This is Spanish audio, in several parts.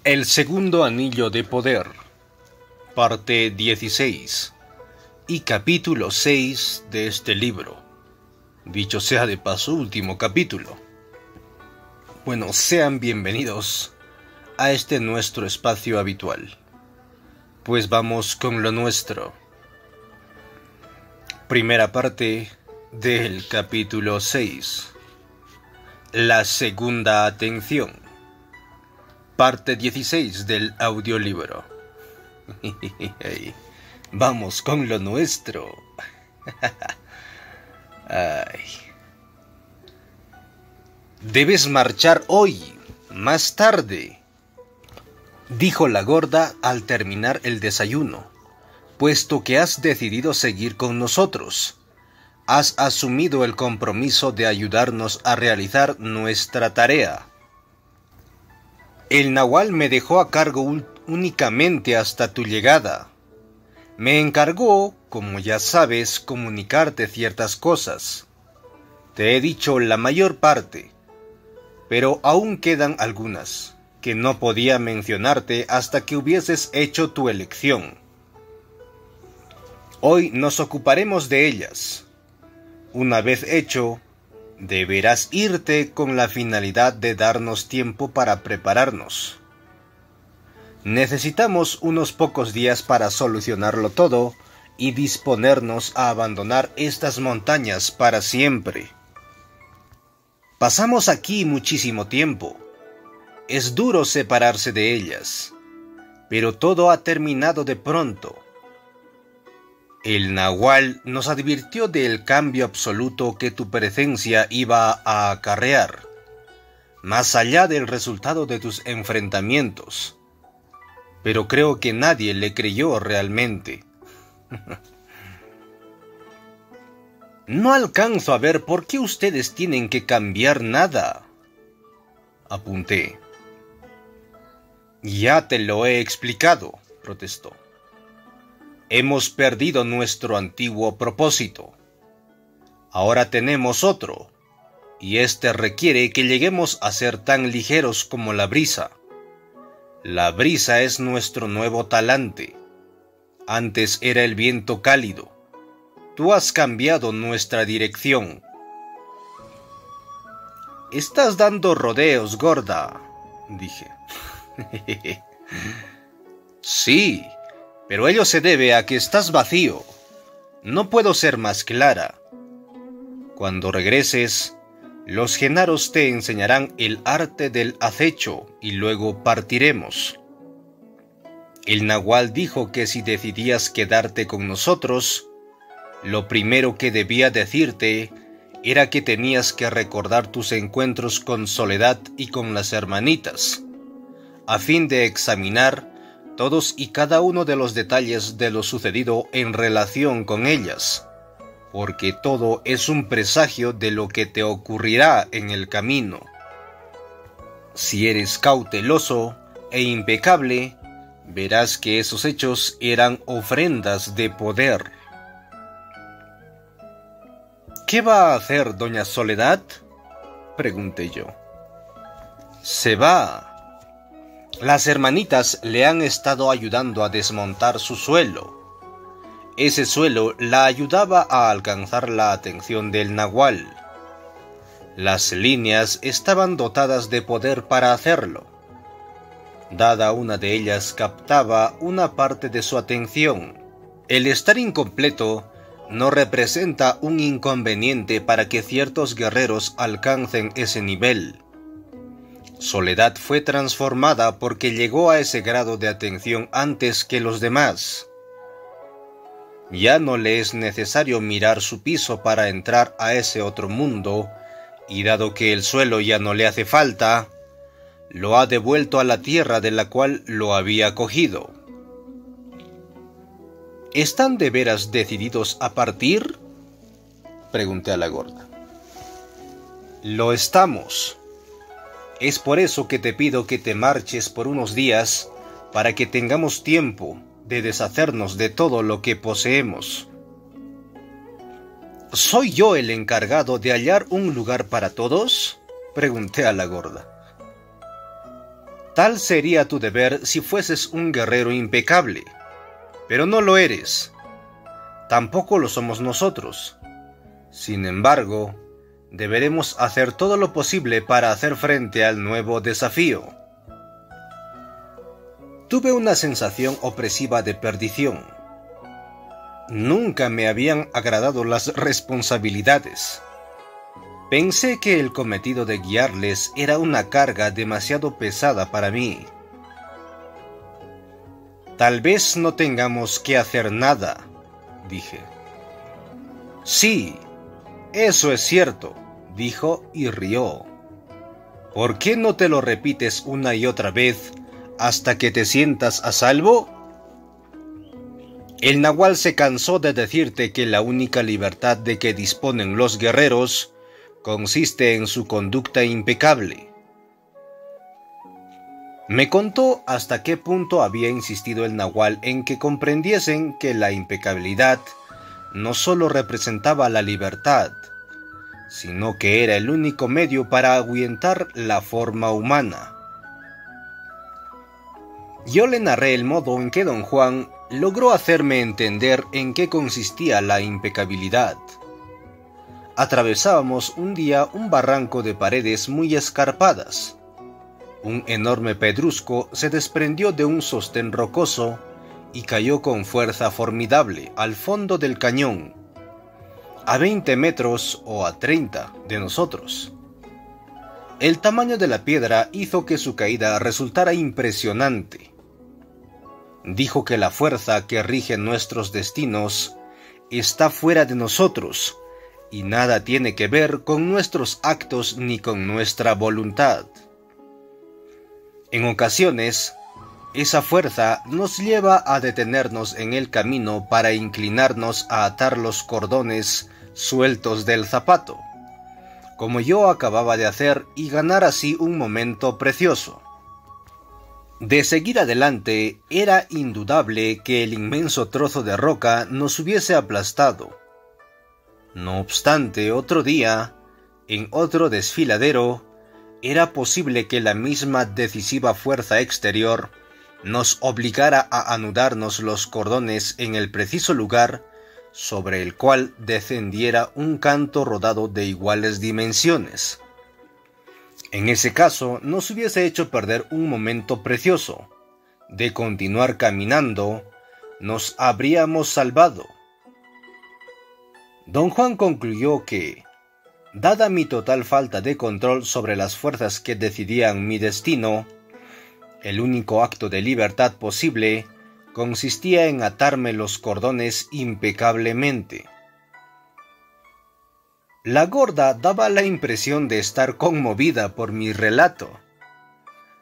El segundo anillo de poder, parte 16 y capítulo 6 de este libro. Dicho sea de paso, último capítulo. Bueno, sean bienvenidos a este nuestro espacio habitual. Pues vamos con lo nuestro. Primera parte del capítulo 6. La segunda atención. Parte 16 del audiolibro. Vamos con lo nuestro. Ay. Debes marchar hoy, más tarde, dijo la gorda al terminar el desayuno, puesto que has decidido seguir con nosotros. Has asumido el compromiso de ayudarnos a realizar nuestra tarea. El nahual me dejó a cargo únicamente hasta tu llegada. Me encargó, como ya sabes, comunicarte ciertas cosas. Te he dicho la mayor parte, pero aún quedan algunas que no podía mencionarte hasta que hubieses hecho tu elección. Hoy nos ocuparemos de ellas. Una vez hecho, deberás irte con la finalidad de darnos tiempo para prepararnos. Necesitamos unos pocos días para solucionarlo todo y disponernos a abandonar estas montañas para siempre. Pasamos aquí muchísimo tiempo. Es duro separarse de ellas, pero todo ha terminado de pronto. El nahual nos advirtió del cambio absoluto que tu presencia iba a acarrear, más allá del resultado de tus enfrentamientos. Pero creo que nadie le creyó realmente. No alcanzo a ver por qué ustedes tienen que cambiar nada, apunté. Ya te lo he explicado, protestó. Hemos perdido nuestro antiguo propósito. Ahora tenemos otro, y este requiere que lleguemos a ser tan ligeros como la brisa. La brisa es nuestro nuevo talante. Antes era el viento cálido. Tú has cambiado nuestra dirección. Estás dando rodeos, gorda, dije. Sí, pero ello se debe a que estás vacío. No puedo ser más clara. Cuando regreses, los genaros te enseñarán el arte del acecho y luego partiremos. El nahual dijo que si decidías quedarte con nosotros, lo primero que debía decirte era que tenías que recordar tus encuentros con Soledad y con las hermanitas, a fin de examinar todos y cada uno de los detalles de lo sucedido en relación con ellas, porque todo es un presagio de lo que te ocurrirá en el camino. Si eres cauteloso e impecable, verás que esos hechos eran ofrendas de poder. ¿Qué va a hacer doña Soledad?, pregunté yo. Se va. Las hermanitas le han estado ayudando a desmontar su suelo. Ese suelo la ayudaba a alcanzar la atención del nahual. Las líneas estaban dotadas de poder para hacerlo. Dada una de ellas captaba una parte de su atención. El estar incompleto no representa un inconveniente para que ciertos guerreros alcancen ese nivel. Soledad fue transformada porque llegó a ese grado de atención antes que los demás. Ya no le es necesario mirar su piso para entrar a ese otro mundo, y dado que el suelo ya no le hace falta, lo ha devuelto a la tierra de la cual lo había cogido. ¿Están de veras decididos a partir?, pregunté a la gorda. Lo estamos. Es por eso que te pido que te marches por unos días para que tengamos tiempo de deshacernos de todo lo que poseemos. ¿Soy yo el encargado de hallar un lugar para todos?, pregunté a la gorda. Tal sería tu deber si fueses un guerrero impecable, pero no lo eres. Tampoco lo somos nosotros. Sin embargo, deberemos hacer todo lo posible para hacer frente al nuevo desafío. Tuve una sensación opresiva de perdición. Nunca me habían agradado las responsabilidades. Pensé que el cometido de guiarles era una carga demasiado pesada para mí. Tal vez no tengamos que hacer nada, dije. Sí, eso es cierto, dijo y rió. ¿Por qué no te lo repites una y otra vez hasta que te sientas a salvo? El nahual se cansó de decirte que la única libertad de que disponen los guerreros consiste en su conducta impecable. Me contó hasta qué punto había insistido el nahual en que comprendiesen que la impecabilidad no solo representaba la libertad, sino que era el único medio para ahuyentar la forma humana. Yo le narré el modo en que don Juan logró hacerme entender en qué consistía la impecabilidad. Atravesábamos un día un barranco de paredes muy escarpadas. Un enorme pedrusco se desprendió de un sostén rocoso y cayó con fuerza formidable al fondo del cañón, a 20 metros o a 30 de nosotros. El tamaño de la piedra hizo que su caída resultara impresionante. Dijo que la fuerza que rige nuestros destinos está fuera de nosotros y nada tiene que ver con nuestros actos ni con nuestra voluntad. En ocasiones, esa fuerza nos lleva a detenernos en el camino para inclinarnos a atar los cordones sueltos del zapato, como yo acababa de hacer, y ganar así un momento precioso. De seguir adelante, era indudable que el inmenso trozo de roca nos hubiese aplastado. No obstante, otro día, en otro desfiladero, era posible que la misma decisiva fuerza exterior nos obligara a anudarnos los cordones en el preciso lugar sobre el cual descendiera un canto rodado de iguales dimensiones. En ese caso, nos hubiese hecho perder un momento precioso. De continuar caminando, nos habríamos salvado. Don Juan concluyó que, dada mi total falta de control sobre las fuerzas que decidían mi destino, el único acto de libertad posible consistía en atarme los cordones impecablemente. La gorda daba la impresión de estar conmovida por mi relato.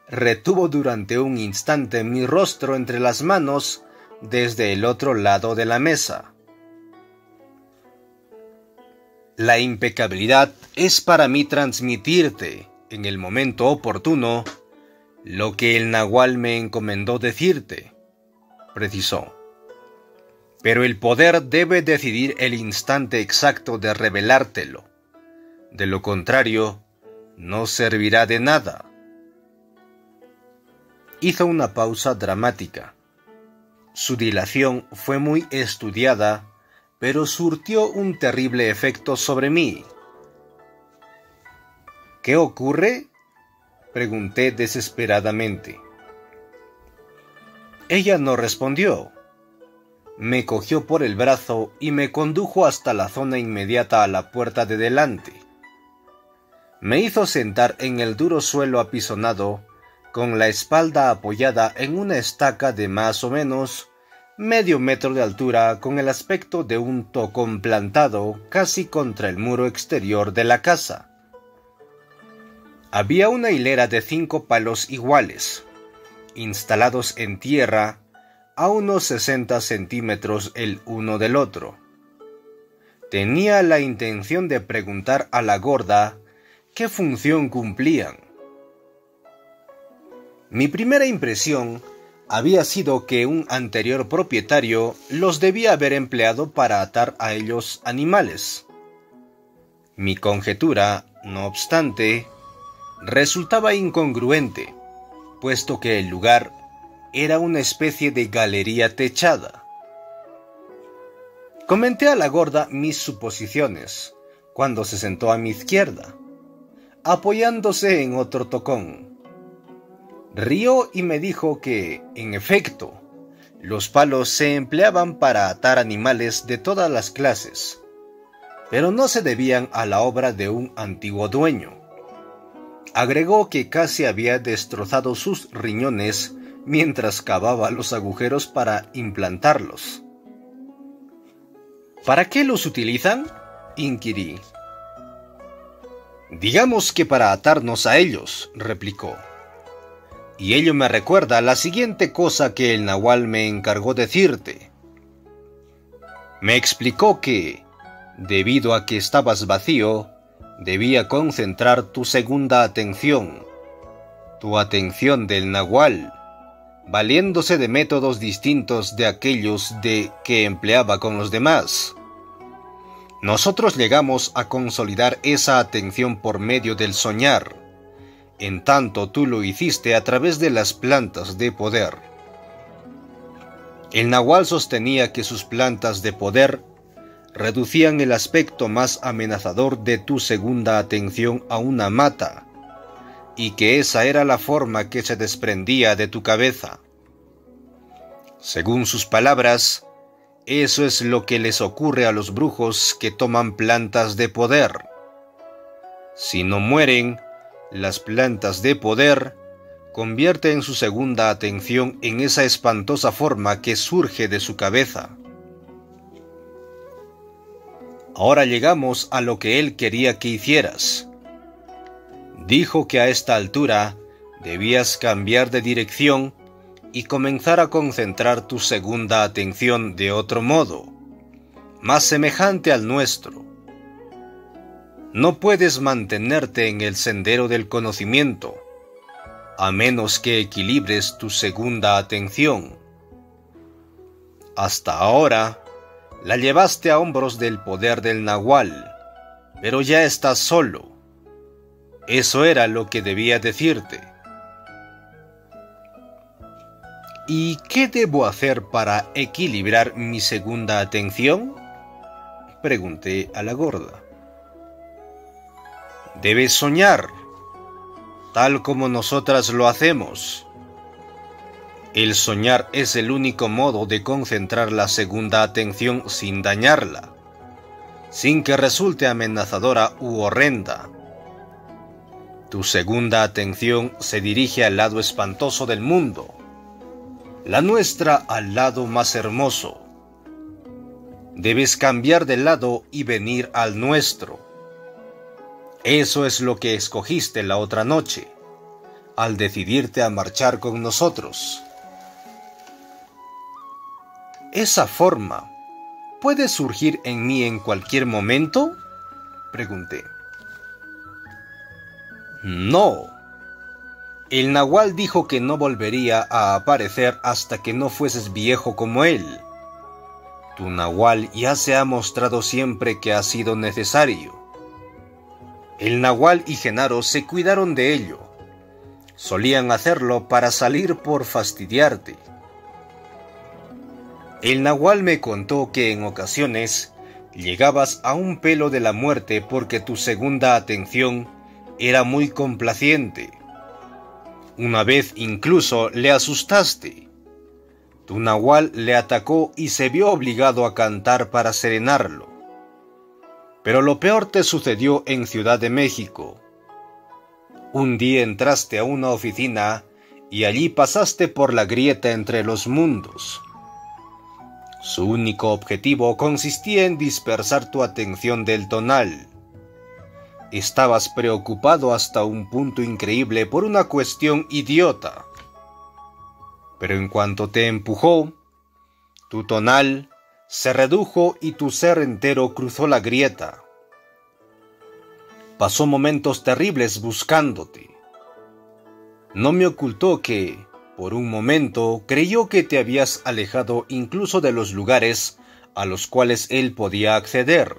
Retuvo durante un instante mi rostro entre las manos desde el otro lado de la mesa. La impecabilidad es para mí transmitirte, en el momento oportuno, lo que el nahual me encomendó decirte, precisó. Pero el poder debe decidir el instante exacto de revelártelo. De lo contrario, no servirá de nada. Hizo una pausa dramática. Su dilación fue muy estudiada, pero surtió un terrible efecto sobre mí. ¿Qué ocurre?, pregunté desesperadamente. Ella no respondió. Me cogió por el brazo y me condujo hasta la zona inmediata a la puerta de delante. Me hizo sentar en el duro suelo apisonado, con la espalda apoyada en una estaca de más o menos medio metro de altura, con el aspecto de un tocón plantado casi contra el muro exterior de la casa. Había una hilera de 5 palos iguales, instalados en tierra a unos 60 centímetros el uno del otro. Tenía la intención de preguntar a la gorda qué función cumplían. Mi primera impresión había sido que un anterior propietario los debía haber empleado para atar a ellos animales. Mi conjetura, no obstante, resultaba incongruente. puesto que el lugar era una especie de galería techada. Comenté a la gorda mis suposiciones cuando se sentó a mi izquierda, apoyándose en otro tocón. Rió y me dijo que, en efecto, los palos se empleaban para atar animales de todas las clases, pero no se debían a la obra de un antiguo dueño. Agregó que casi había destrozado sus riñones mientras cavaba los agujeros para implantarlos. ¿Para qué los utilizan?, inquirí. Digamos que para atarnos a ellos, replicó. Y ello me recuerda la siguiente cosa que el nahual me encargó decirte. Me explicó que, debido a que estabas vacío, debía concentrar tu segunda atención, tu atención del nahual, valiéndose de métodos distintos de aquellos que empleaba con los demás. Nosotros llegamos a consolidar esa atención por medio del soñar, en tanto tú lo hiciste a través de las plantas de poder. El nahual sostenía que sus plantas de poder reducían el aspecto más amenazador de tu segunda atención a una mata, y que esa era la forma que se desprendía de tu cabeza. Según sus palabras, eso es lo que les ocurre a los brujos que toman plantas de poder. Si no mueren, las plantas de poder convierten su segunda atención en esa espantosa forma que surge de su cabeza. Ahora llegamos a lo que él quería que hicieras. Dijo que a esta altura debías cambiar de dirección y comenzar a concentrar tu segunda atención de otro modo, más semejante al nuestro. No puedes mantenerte en el sendero del conocimiento, a menos que equilibres tu segunda atención. Hasta ahora, la llevaste a hombros del poder del nahual, pero ya estás solo. Eso era lo que debía decirte. ¿Y qué debo hacer para equilibrar mi segunda atención?, pregunté a la gorda. Debes soñar, tal como nosotras lo hacemos. El soñar es el único modo de concentrar la segunda atención sin dañarla, sin que resulte amenazadora u horrenda. Tu segunda atención se dirige al lado espantoso del mundo, la nuestra al lado más hermoso. Debes cambiar de lado y venir al nuestro. Eso es lo que escogiste la otra noche, al decidirte a marchar con nosotros. ¿Esa forma puede surgir en mí en cualquier momento?, pregunté. No. El nahual dijo que no volvería a aparecer hasta que no fueses viejo como él. Tu nahual ya se ha mostrado siempre que ha sido necesario. El nahual y Genaro se cuidaron de ello. Solían hacerlo para salir por fastidiarte. El nahual me contó que en ocasiones llegabas a un pelo de la muerte porque tu segunda atención era muy complaciente. Una vez incluso le asustaste. Tu nahual le atacó y se vio obligado a cantar para serenarlo. Pero lo peor te sucedió en Ciudad de México. Un día entraste a una oficina y allí pasaste por la grieta entre los mundos. Su único objetivo consistía en dispersar tu atención del tonal. Estabas preocupado hasta un punto increíble por una cuestión idiota. Pero en cuanto te empujó, tu tonal se redujo y tu ser entero cruzó la grieta. Pasó momentos terribles buscándote. No me ocultó que, por un momento, creyó que te habías alejado incluso de los lugares a los cuales él podía acceder.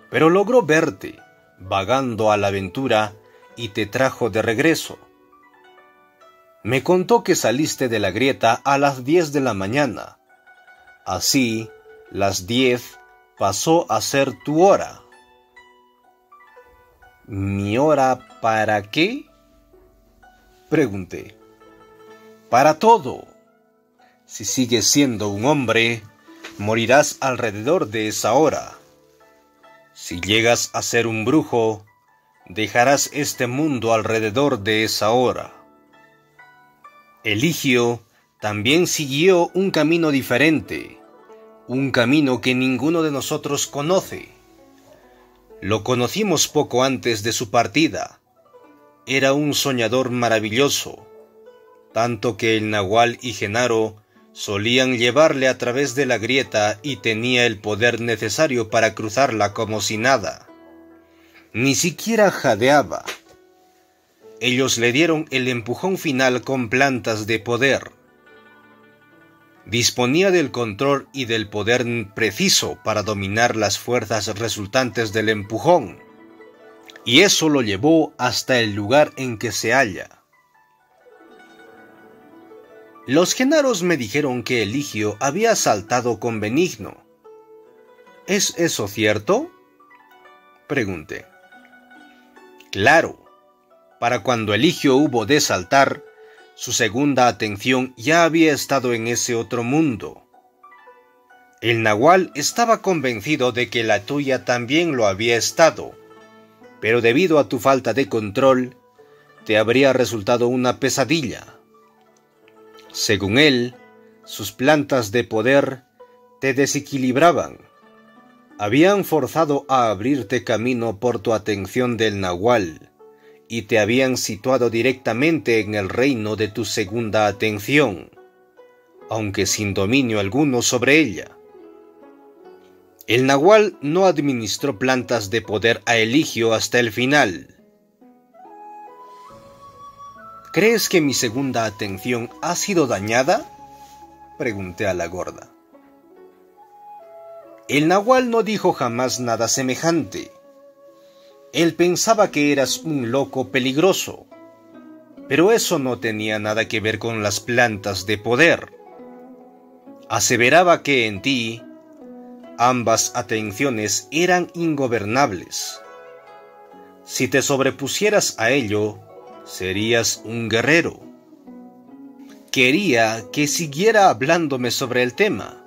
Pero logró verte, vagando a la aventura, y te trajo de regreso. Me contó que saliste de la grieta a las 10 de la mañana. Así, las 10 pasó a ser tu hora. ¿Mi hora para qué? Pregunté. Para todo. Si sigues siendo un hombre, morirás alrededor de esa hora. Si llegas a ser un brujo, dejarás este mundo alrededor de esa hora. Eligio también siguió un camino diferente, un camino que ninguno de nosotros conoce. Lo conocimos poco antes de su partida. Era un soñador maravilloso, tanto que el Nahual y Genaro solían llevarle a través de la grieta y tenía el poder necesario para cruzarla como si nada. Ni siquiera jadeaba. Ellos le dieron el empujón final con plantas de poder. Disponía del control y del poder preciso para dominar las fuerzas resultantes del empujón, y eso lo llevó hasta el lugar en que se halla. Los Genaros me dijeron que Eligio había saltado con Benigno. ¿Es eso cierto? Pregunté. Claro, para cuando Eligio hubo de saltar, su segunda atención ya había estado en ese otro mundo. El Nahual estaba convencido de que la tuya también lo había estado, pero debido a tu falta de control, te habría resultado una pesadilla. Según él, sus plantas de poder te desequilibraban. Habían forzado a abrirte camino por tu atención del Nahual, y te habían situado directamente en el reino de tu segunda atención, aunque sin dominio alguno sobre ella. El Nahual no administró plantas de poder a Eligio hasta el final. ¿Crees que mi segunda atención ha sido dañada? Pregunté a la gorda. El Nahual no dijo jamás nada semejante. Él pensaba que eras un loco peligroso, pero eso no tenía nada que ver con las plantas de poder. Aseveraba que en ti ambas atenciones eran ingobernables. Si te sobrepusieras a ello, serías un guerrero. Quería que siguiera hablándome sobre el tema.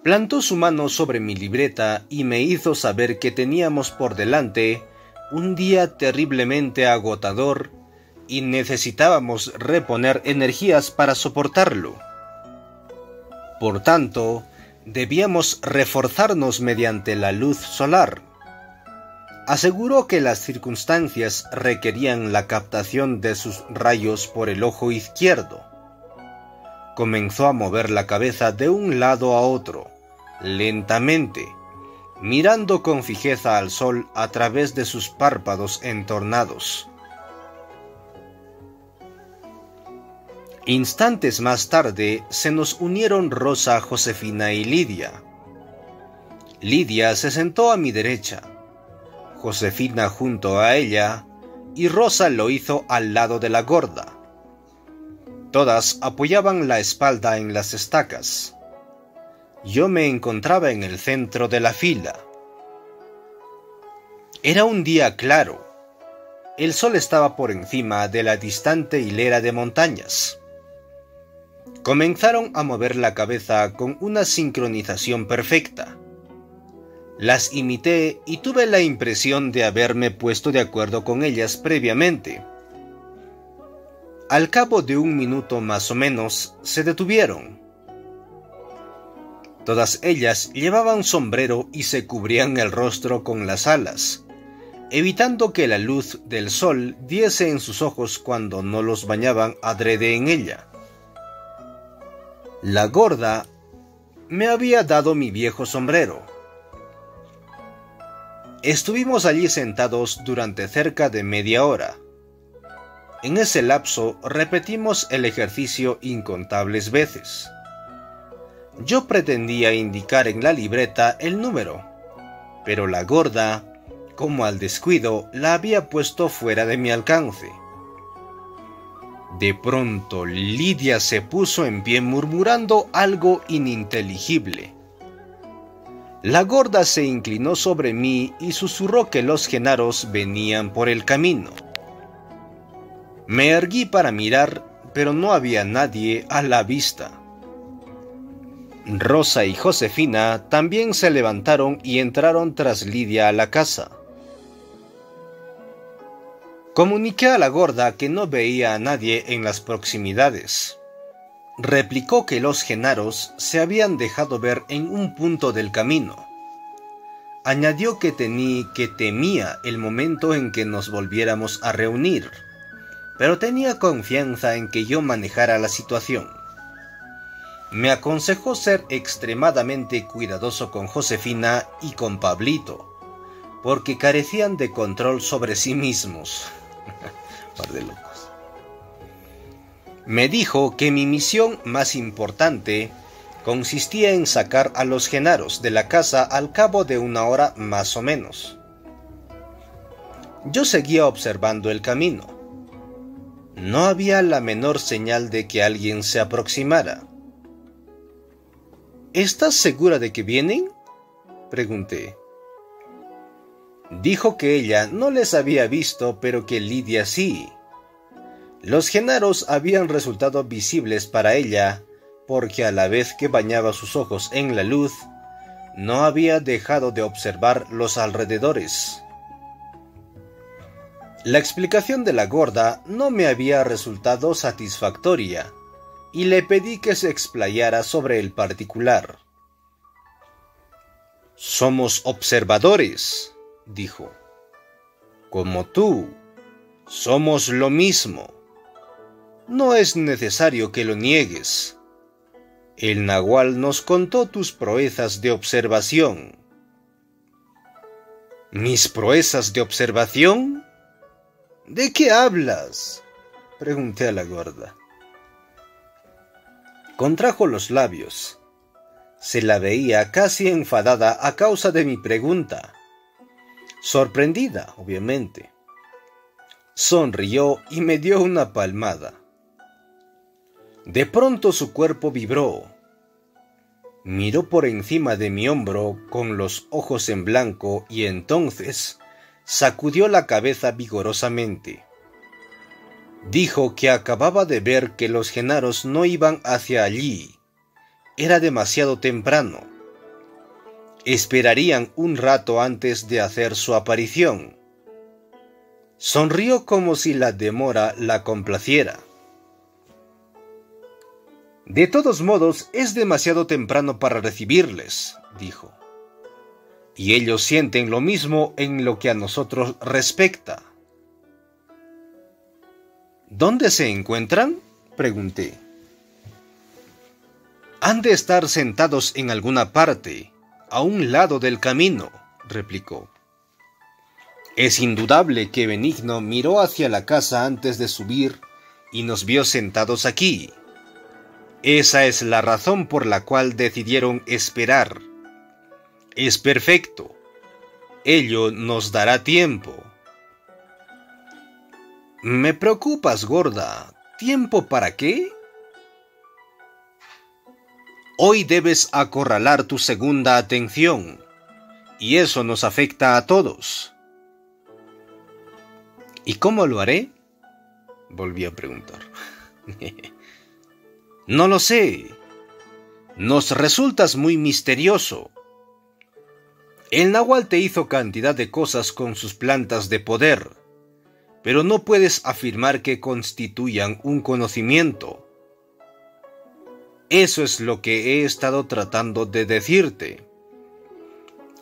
Plantó su mano sobre mi libreta y me hizo saber que teníamos por delante un día terriblemente agotador y necesitábamos reponer energías para soportarlo. Por tanto, debíamos reforzarnos mediante la luz solar. Aseguró que las circunstancias requerían la captación de sus rayos por el ojo izquierdo. Comenzó a mover la cabeza de un lado a otro, lentamente, mirando con fijeza al sol a través de sus párpados entornados. Instantes más tarde se nos unieron Rosa, Josefina y Lidia. Lidia se sentó a mi derecha, Josefina junto a ella, y Rosa lo hizo al lado de la gorda. Todas apoyaban la espalda en las estacas. Yo me encontraba en el centro de la fila. Era un día claro. El sol estaba por encima de la distante hilera de montañas. Comenzaron a mover la cabeza con una sincronización perfecta. Las imité y tuve la impresión de haberme puesto de acuerdo con ellas previamente. Al cabo de un minuto más o menos, se detuvieron. Todas ellas llevaban sombrero y se cubrían el rostro con las alas, evitando que la luz del sol diese en sus ojos cuando no los bañaban adrede en ella. La gorda me había dado mi viejo sombrero. Estuvimos allí sentados durante cerca de media hora. En ese lapso repetimos el ejercicio incontables veces. Yo pretendía indicar en la libreta el número, pero la gorda, como al descuido, la había puesto fuera de mi alcance. De pronto Lidia se puso en pie murmurando algo ininteligible. La gorda se inclinó sobre mí y susurró que los genaros venían por el camino. Me erguí para mirar, pero no había nadie a la vista. Rosa y Josefina también se levantaron y entraron tras Lidia a la casa. Comuniqué a la gorda que no veía a nadie en las proximidades. Replicó que los genaros se habían dejado ver en un punto del camino. Añadió que temía el momento en que nos volviéramos a reunir, pero tenía confianza en que yo manejara la situación. Me aconsejó ser extremadamente cuidadoso con Josefina y con Pablito, porque carecían de control sobre sí mismos. Par de locos. Me dijo que mi misión más importante consistía en sacar a los genaros de la casa al cabo de 1 hora más o menos. Yo seguía observando el camino. No había la menor señal de que alguien se aproximara. ¿Estás segura de que vienen?, pregunté. Dijo que ella no les había visto, pero que Lidia sí. Los genaros habían resultado visibles para ella, porque a la vez que bañaba sus ojos en la luz, no había dejado de observar los alrededores. La explicación de la gorda no me había resultado satisfactoria, y le pedí que se explayara sobre el particular. «Somos observadores», dijo. «Como tú, somos lo mismo. No es necesario que lo niegues. El nahual nos contó tus proezas de observación». ¿Mis proezas de observación? ¿De qué hablas?, pregunté a la gorda. Contrajo los labios. Se la veía casi enfadada a causa de mi pregunta. Sorprendida, obviamente. Sonrió y me dio una palmada. De pronto su cuerpo vibró. Miró por encima de mi hombro con los ojos en blanco y entonces sacudió la cabeza vigorosamente. Dijo que acababa de ver que los genaros no iban hacia allí. Era demasiado temprano. Esperarían un rato antes de hacer su aparición. Sonrió como si la demora la complaciera. «De todos modos, es demasiado temprano para recibirles», dijo. «Y ellos sienten lo mismo en lo que a nosotros respecta». «¿Dónde se encuentran?», pregunté. «Han de estar sentados en alguna parte, a un lado del camino», replicó. Es indudable que Benigno miró hacia la casa antes de subir y nos vio sentados aquí. Esa es la razón por la cual decidieron esperar. Es perfecto. Ello nos dará tiempo. «Me preocupas, gorda. ¿Tiempo para qué?». «Hoy debes acorralar tu segunda atención, y eso nos afecta a todos». «¿Y cómo lo haré?», volví a preguntar. «No lo sé. Nos resultas muy misterioso. El nahual te hizo cantidad de cosas con sus plantas de poder, pero no puedes afirmar que constituyan un conocimiento. Eso es lo que he estado tratando de decirte.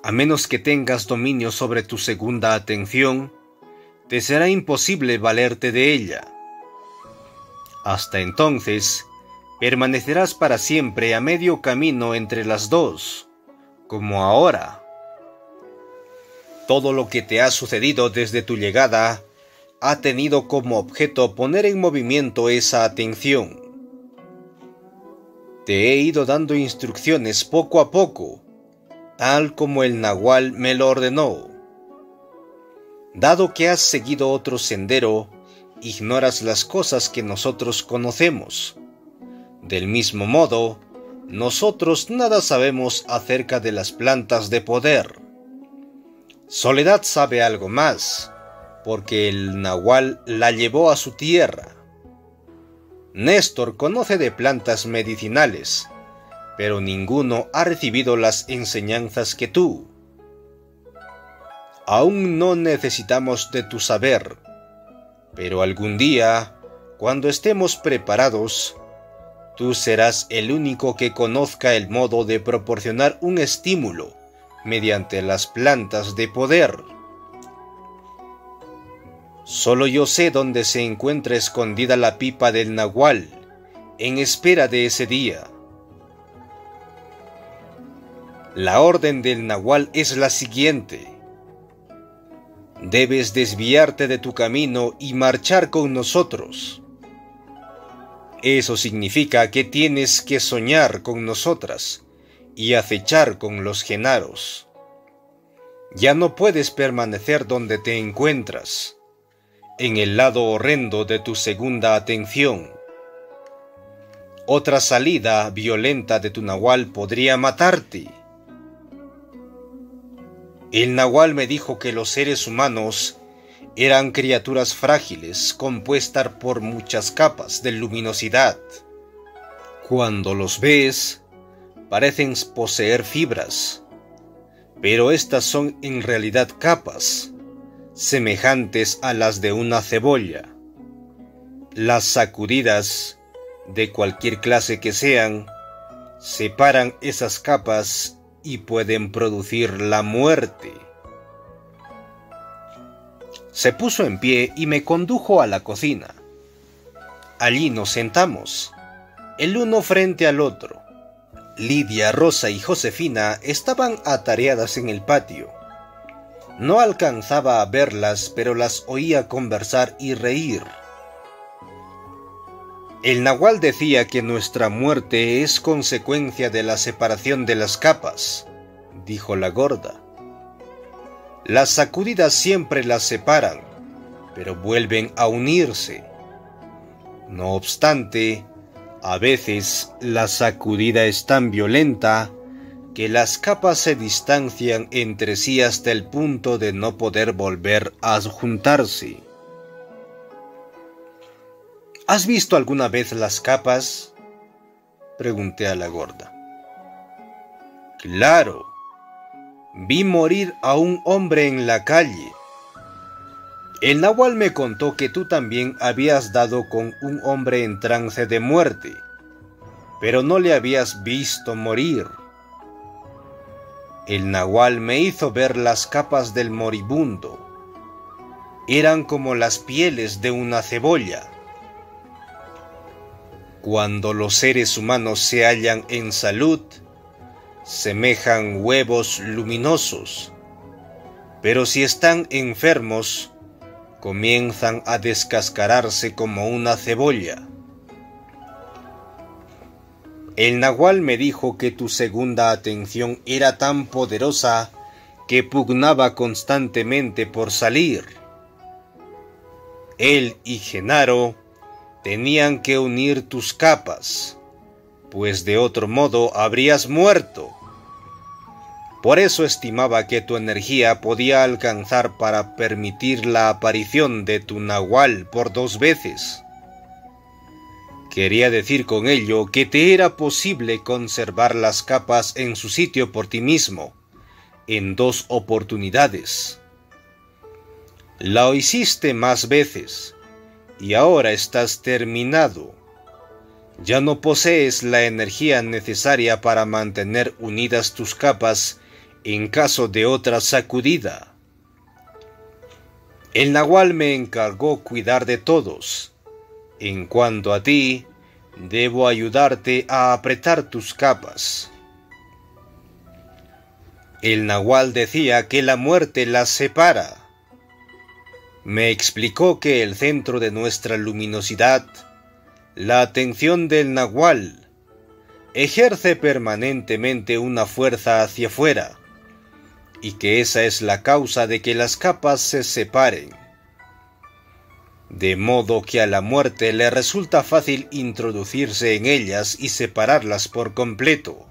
A menos que tengas dominio sobre tu segunda atención, te será imposible valerte de ella. Hasta entonces, permanecerás para siempre a medio camino entre las dos, como ahora. Todo lo que te ha sucedido desde tu llegada ha tenido como objeto poner en movimiento esa atención. Te he ido dando instrucciones poco a poco, tal como el nahual me lo ordenó. Dado que has seguido otro sendero, ignoras las cosas que nosotros conocemos. Del mismo modo, nosotros nada sabemos acerca de las plantas de poder. Soledad sabe algo más, porque el nahual la llevó a su tierra. Néstor conoce de plantas medicinales, pero ninguno ha recibido las enseñanzas que tú. Aún no necesitamos de tu saber, pero algún día, cuando estemos preparados, tú serás el único que conozca el modo de proporcionar un estímulo mediante las plantas de poder. Solo yo sé dónde se encuentra escondida la pipa del nahual, en espera de ese día. La orden del nahual es la siguiente: debes desviarte de tu camino y marchar con nosotros. Eso significa que tienes que soñar con nosotras y acechar con los genaros. Ya no puedes permanecer donde te encuentras, en el lado horrendo de tu segunda atención. Otra salida violenta de tu nahual podría matarte. El nahual me dijo que los seres humanos eran criaturas frágiles compuestas por muchas capas de luminosidad. Cuando los ves, parecen poseer fibras, pero estas son en realidad capas, semejantes a las de una cebolla. Las sacudidas, de cualquier clase que sean, separan esas capas y pueden producir la muerte. Se puso en pie y me condujo a la cocina. Allí nos sentamos, el uno frente al otro. Lidia, Rosa y Josefina estaban atareadas en el patio. No alcanzaba a verlas, pero las oía conversar y reír. El nahual decía que nuestra muerte es consecuencia de la separación de las capas, dijo la gorda. Las sacudidas siempre las separan, pero vuelven a unirse. No obstante, a veces la sacudida es tan violenta que las capas se distancian entre sí hasta el punto de no poder volver a juntarse. ¿Has visto alguna vez las capas?, pregunté a la gorda. Claro, vi morir a un hombre en la calle. El nahual me contó que tú también habías dado con un hombre en trance de muerte, pero no le habías visto morir. El nahual me hizo ver las capas del moribundo. Eran como las pieles de una cebolla. Cuando los seres humanos se hallan en salud, semejan huevos luminosos, pero si están enfermos, comienzan a descascararse como una cebolla. El nahual me dijo que tu segunda atención era tan poderosa que pugnaba constantemente por salir. Él y Genaro tenían que unir tus capas, pues de otro modo habrías muerto. Por eso estimaba que tu energía podía alcanzar para permitir la aparición de tu nahual por 2 veces. Quería decir con ello que te era posible conservar las capas en su sitio por ti mismo, en 2 oportunidades. Lo hiciste más veces, y ahora estás terminado. Ya no posees la energía necesaria para mantener unidas tus capas en caso de otra sacudida. El nahual me encargó cuidar de todos. En cuanto a ti, debo ayudarte a apretar tus capas. El nahual decía que la muerte las separa. Me explicó que el centro de nuestra luminosidad, la atención del nahual, ejerce permanentemente una fuerza hacia afuera, y que esa es la causa de que las capas se separen. de modo que a la muerte le resulta fácil introducirse en ellas y separarlas por completo.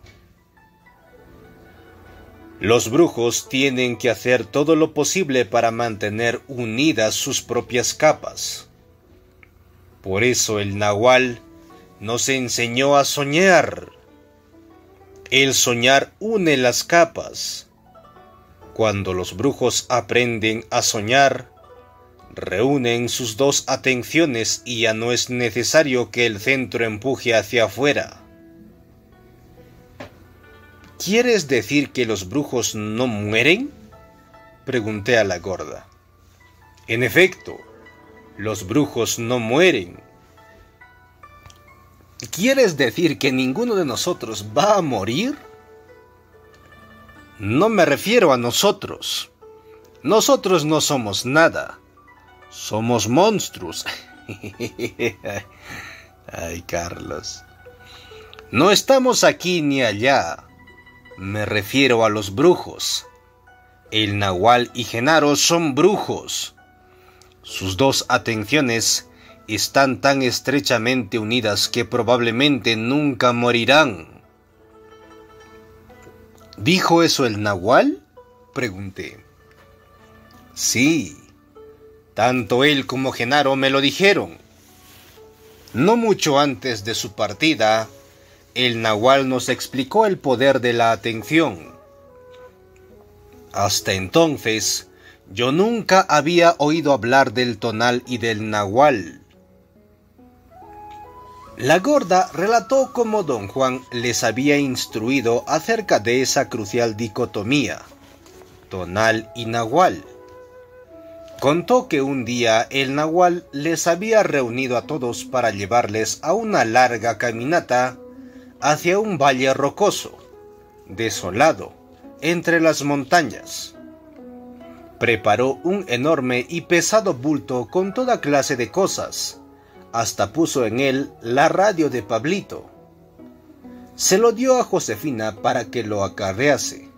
Los brujos tienen que hacer todo lo posible para mantener unidas sus propias capas. Por eso el nahual nos enseñó a soñar. El soñar une las capas. Cuando los brujos aprenden a soñar, reúnen sus dos atenciones y ya no es necesario que el centro empuje hacia afuera. ¿Quieres decir que los brujos no mueren?, pregunté a la gorda. En efecto, los brujos no mueren. ¿Quieres decir que ninguno de nosotros va a morir? No me refiero a nosotros. Nosotros no somos nada. Somos monstruos. Ay, Carlos. No estamos aquí ni allá. Me refiero a los brujos. El nahual y Genaro son brujos. Sus dos atenciones están tan estrechamente unidas que probablemente nunca morirán. ¿Dijo eso el nahual?, pregunté. Sí, tanto él como Genaro me lo dijeron. No mucho antes de su partida, el nahual nos explicó el poder de la atención. Hasta entonces, yo nunca había oído hablar del tonal y del nahual. La gorda relató cómo don Juan les había instruido acerca de esa crucial dicotomía, tonal y nahual. Contó que un día el nahual les había reunido a todos para llevarles a una larga caminata hacia un valle rocoso, desolado, entre las montañas. Preparó un enorme y pesado bulto con toda clase de cosas, hasta puso en él la radio de Pablito. Se lo dio a Josefina para que lo acarrease.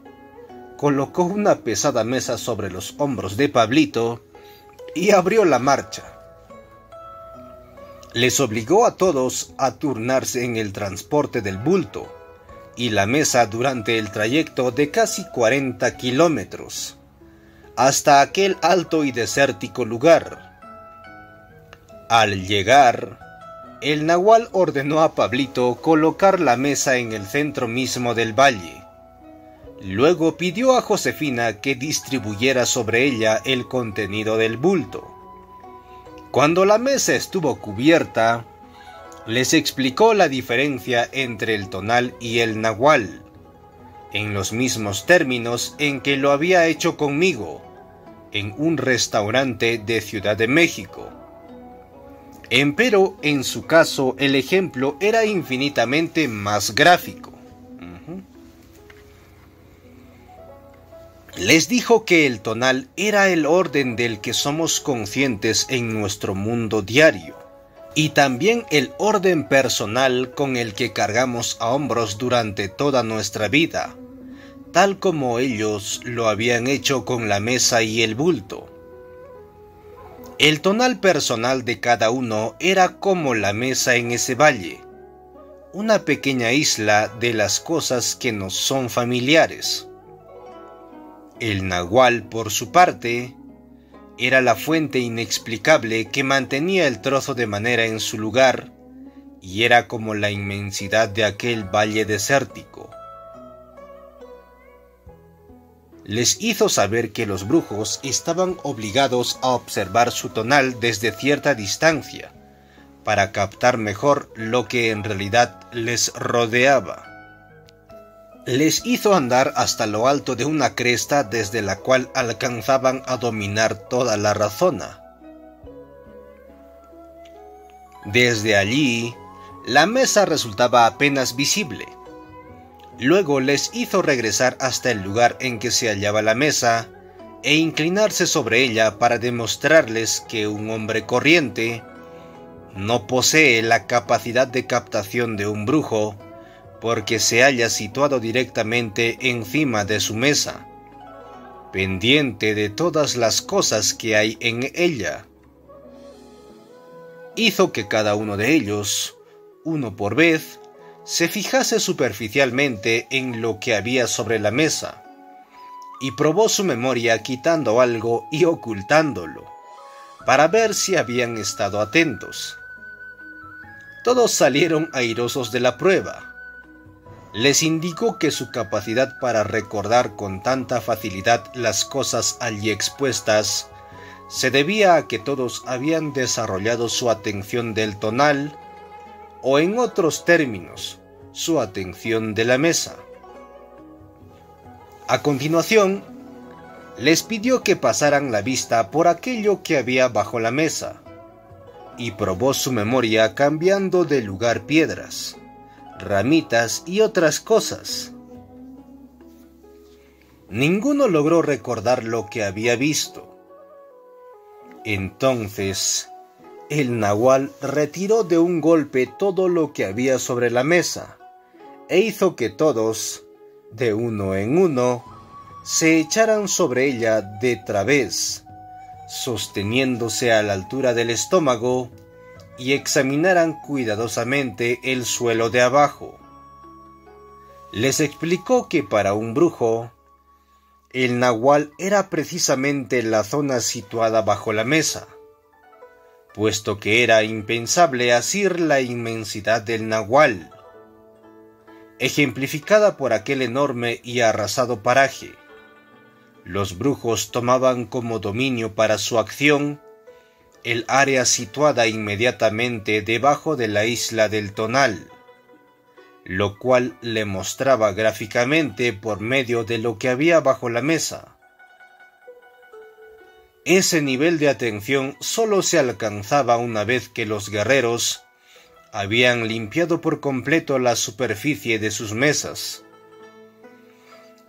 Colocó una pesada mesa sobre los hombros de Pablito y abrió la marcha. Les obligó a todos a turnarse en el transporte del bulto y la mesa durante el trayecto de casi 40 kilómetros, hasta aquel alto y desértico lugar. Al llegar, el nahual ordenó a Pablito colocar la mesa en el centro mismo del valle. Luego pidió a Josefina que distribuyera sobre ella el contenido del bulto. Cuando la mesa estuvo cubierta, les explicó la diferencia entre el tonal y el nahual, en los mismos términos en que lo había hecho conmigo, en un restaurante de Ciudad de México. Empero, en su caso, el ejemplo era infinitamente más gráfico. Les dijo que el tonal era el orden del que somos conscientes en nuestro mundo diario, y también el orden personal con el que cargamos a hombros durante toda nuestra vida, tal como ellos lo habían hecho con la mesa y el bulto. El tonal personal de cada uno era como la mesa en ese valle, una pequeña isla de las cosas que nos son familiares. El nahual, por su parte, era la fuente inexplicable que mantenía el trozo de madera en su lugar y era como la inmensidad de aquel valle desértico. Les hizo saber que los brujos estaban obligados a observar su tonal desde cierta distancia para captar mejor lo que en realidad les rodeaba. Les hizo andar hasta lo alto de una cresta desde la cual alcanzaban a dominar toda la razona. Desde allí, la mesa resultaba apenas visible. Luego les hizo regresar hasta el lugar en que se hallaba la mesa e inclinarse sobre ella para demostrarles que un hombre corriente no posee la capacidad de captación de un brujo, porque se halla situado directamente encima de su mesa, pendiente de todas las cosas que hay en ella. hizo que cada uno de ellos, uno por vez, se fijase superficialmente en lo que había sobre la mesa, y probó su memoria quitando algo y ocultándolo, para ver si habían estado atentos. Todos salieron airosos de la prueba. Les indicó que su capacidad para recordar con tanta facilidad las cosas allí expuestas se debía a que todos habían desarrollado su atención del tonal, o en otros términos, su atención de la mesa. A continuación, les pidió que pasaran la vista por aquello que había bajo la mesa, y probó su memoria cambiando de lugar piedras, ramitas y otras cosas. Ninguno logró recordar lo que había visto. Entonces, el nahual retiró de un golpe todo lo que había sobre la mesa, e hizo que todos, de uno en uno, se echaran sobre ella de través, sosteniéndose a la altura del estómago, y examinaran cuidadosamente el suelo de abajo. Les explicó que para un brujo, el nahual era precisamente la zona situada bajo la mesa, puesto que era impensable asir la inmensidad del nahual, ejemplificada por aquel enorme y arrasado paraje. Los brujos tomaban como dominio para su acción el área situada inmediatamente debajo de la isla del tonal, lo cual le mostraba gráficamente por medio de lo que había bajo la mesa. Ese nivel de atención solo se alcanzaba una vez que los guerreros habían limpiado por completo la superficie de sus mesas.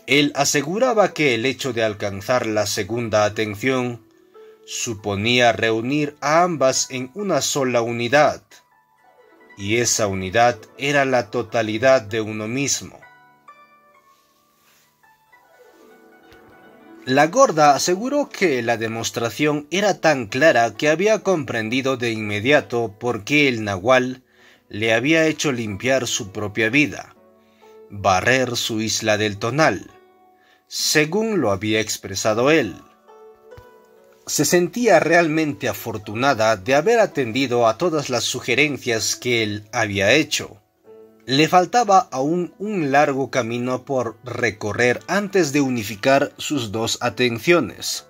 Él aseguraba que el hecho de alcanzar la segunda atención suponía reunir a ambas en una sola unidad, y esa unidad era la totalidad de uno mismo. La gorda aseguró que la demostración era tan clara que había comprendido de inmediato por qué el nahual le había hecho limpiar su propia vida, barrer su isla del tonal, según lo había expresado él. Se sentía realmente afortunada de haber atendido a todas las sugerencias que él había hecho. Le faltaba aún un largo camino por recorrer antes de unificar sus dos atenciones,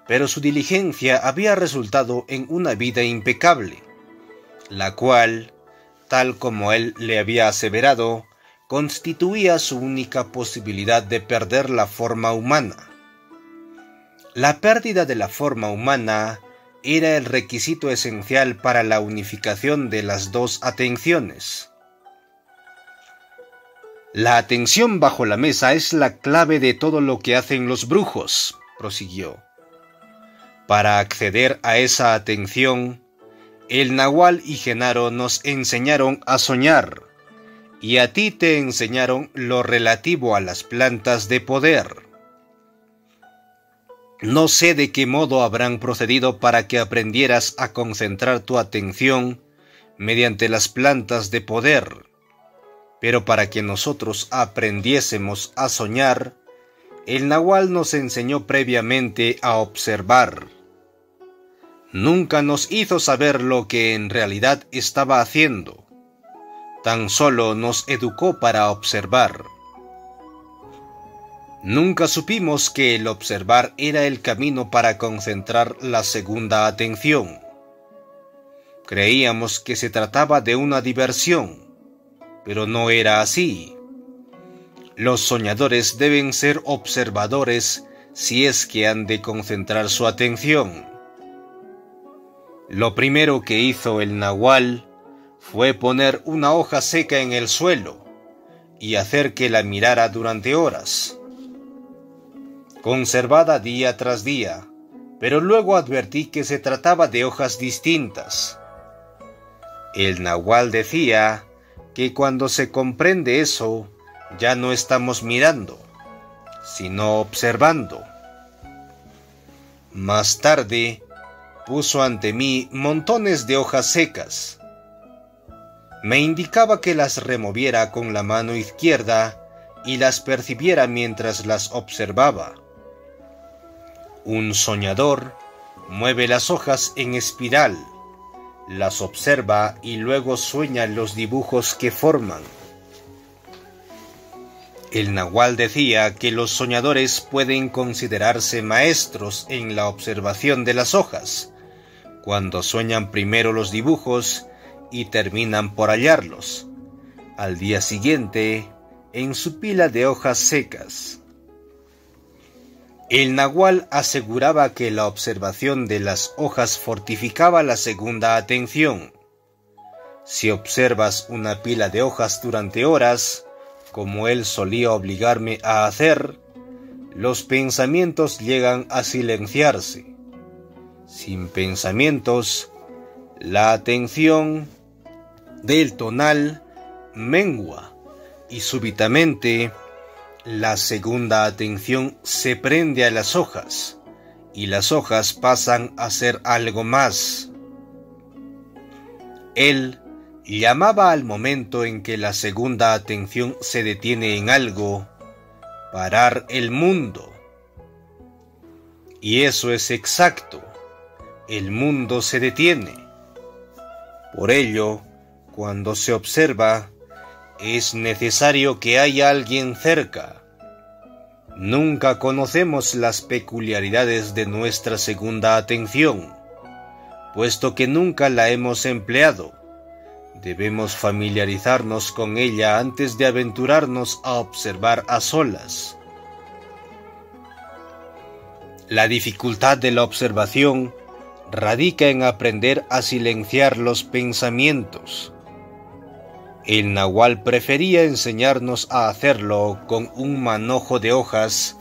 pero su diligencia había resultado en una vida impecable, la cual, tal como él le había aseverado, constituía su única posibilidad de perder la forma humana. La pérdida de la forma humana era el requisito esencial para la unificación de las dos atenciones. La atención bajo la mesa es la clave de todo lo que hacen los brujos, prosiguió. Para acceder a esa atención, el nahual y Genaro nos enseñaron a soñar, y a ti te enseñaron lo relativo a las plantas de poder. No sé de qué modo habrán procedido para que aprendieras a concentrar tu atención mediante las plantas de poder, pero para que nosotros aprendiésemos a soñar, el nahual nos enseñó previamente a observar. Nunca nos hizo saber lo que en realidad estaba haciendo, tan solo nos educó para observar. Nunca supimos que el observar era el camino para concentrar la segunda atención. Creíamos que se trataba de una diversión, pero no era así. Los soñadores deben ser observadores si es que han de concentrar su atención. Lo primero que hizo el nahual fue poner una hoja seca en el suelo y hacer que la mirara durante horas, conservada día tras día, pero luego advertí que se trataba de hojas distintas. El nahual decía que cuando se comprende eso, ya no estamos mirando, sino observando. Más tarde, puso ante mí montones de hojas secas. Me indicaba que las removiera con la mano izquierda y las percibiera mientras las observaba. Un soñador mueve las hojas en espiral, las observa y luego sueña los dibujos que forman. El nahual decía que los soñadores pueden considerarse maestros en la observación de las hojas, cuando sueñan primero los dibujos y terminan por hallarlos, al día siguiente, en su pila de hojas secas. El nahual aseguraba que la observación de las hojas fortificaba la segunda atención. Si observas una pila de hojas durante horas, como él solía obligarme a hacer, los pensamientos llegan a silenciarse. Sin pensamientos, la atención del tonal mengua y súbitamente la segunda atención se prende a las hojas y las hojas pasan a ser algo más. Él llamaba al momento en que la segunda atención se detiene en algo, parar el mundo. Y eso es exacto, el mundo se detiene. Por ello, cuando se observa, es necesario que haya alguien cerca. Nunca conocemos las peculiaridades de nuestra segunda atención, puesto que nunca la hemos empleado. Debemos familiarizarnos con ella antes de aventurarnos a observar a solas. La dificultad de la observación radica en aprender a silenciar los pensamientos. El nahual prefería enseñarnos a hacerlo con un manojo de hojas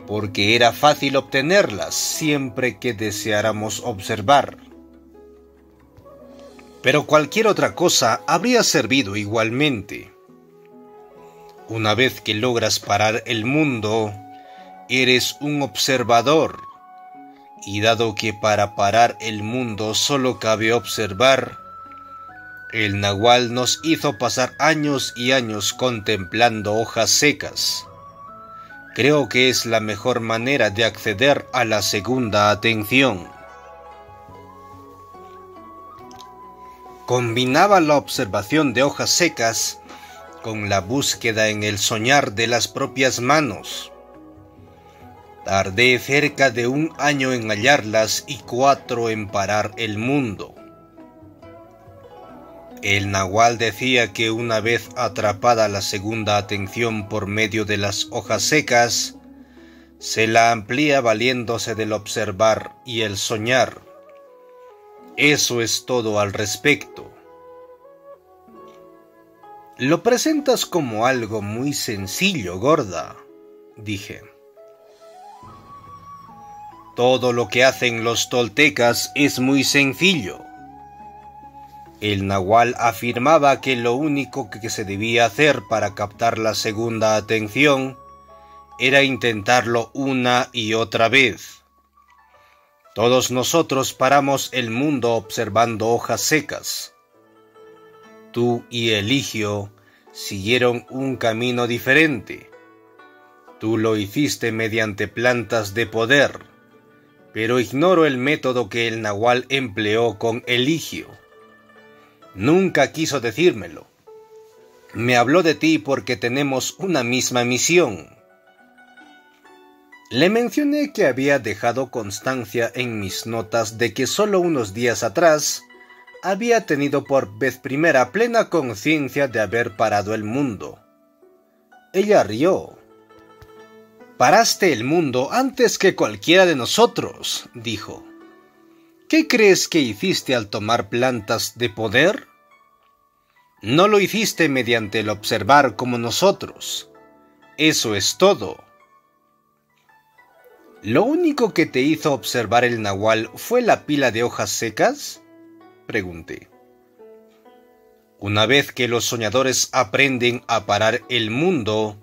porque era fácil obtenerlas siempre que deseáramos observar. Pero cualquier otra cosa habría servido igualmente. Una vez que logras parar el mundo, eres un observador, y dado que para parar el mundo solo cabe observar, el nahual nos hizo pasar años y años contemplando hojas secas. Creo que es la mejor manera de acceder a la segunda atención. Combinaba la observación de hojas secas con la búsqueda en el soñar de las propias manos. Tardé cerca de 1 año en hallarlas y 4 en parar el mundo. El nahual decía que una vez atrapada la segunda atención por medio de las hojas secas, se la amplía valiéndose del observar y el soñar. Eso es todo al respecto. Lo presentas como algo muy sencillo, gorda, dije. Todo lo que hacen los toltecas es muy sencillo. El nahual afirmaba que lo único que se debía hacer para captar la segunda atención era intentarlo una y otra vez. Todos nosotros paramos el mundo observando hojas secas. Tú y Eligio siguieron un camino diferente. Tú lo hiciste mediante plantas de poder, pero ignoro el método que el nahual empleó con Eligio. Nunca quiso decírmelo. Me habló de ti porque tenemos una misma misión. Le mencioné que había dejado constancia en mis notas de que solo unos días atrás había tenido por vez primera plena conciencia de haber parado el mundo. Ella rió. «Paraste el mundo antes que cualquiera de nosotros», dijo. «¿Qué crees que hiciste al tomar plantas de poder? No lo hiciste mediante el observar como nosotros. Eso es todo». ¿Lo único que te hizo observar el nahual fue la pila de hojas secas?, pregunté. Una vez que los soñadores aprenden a parar el mundo,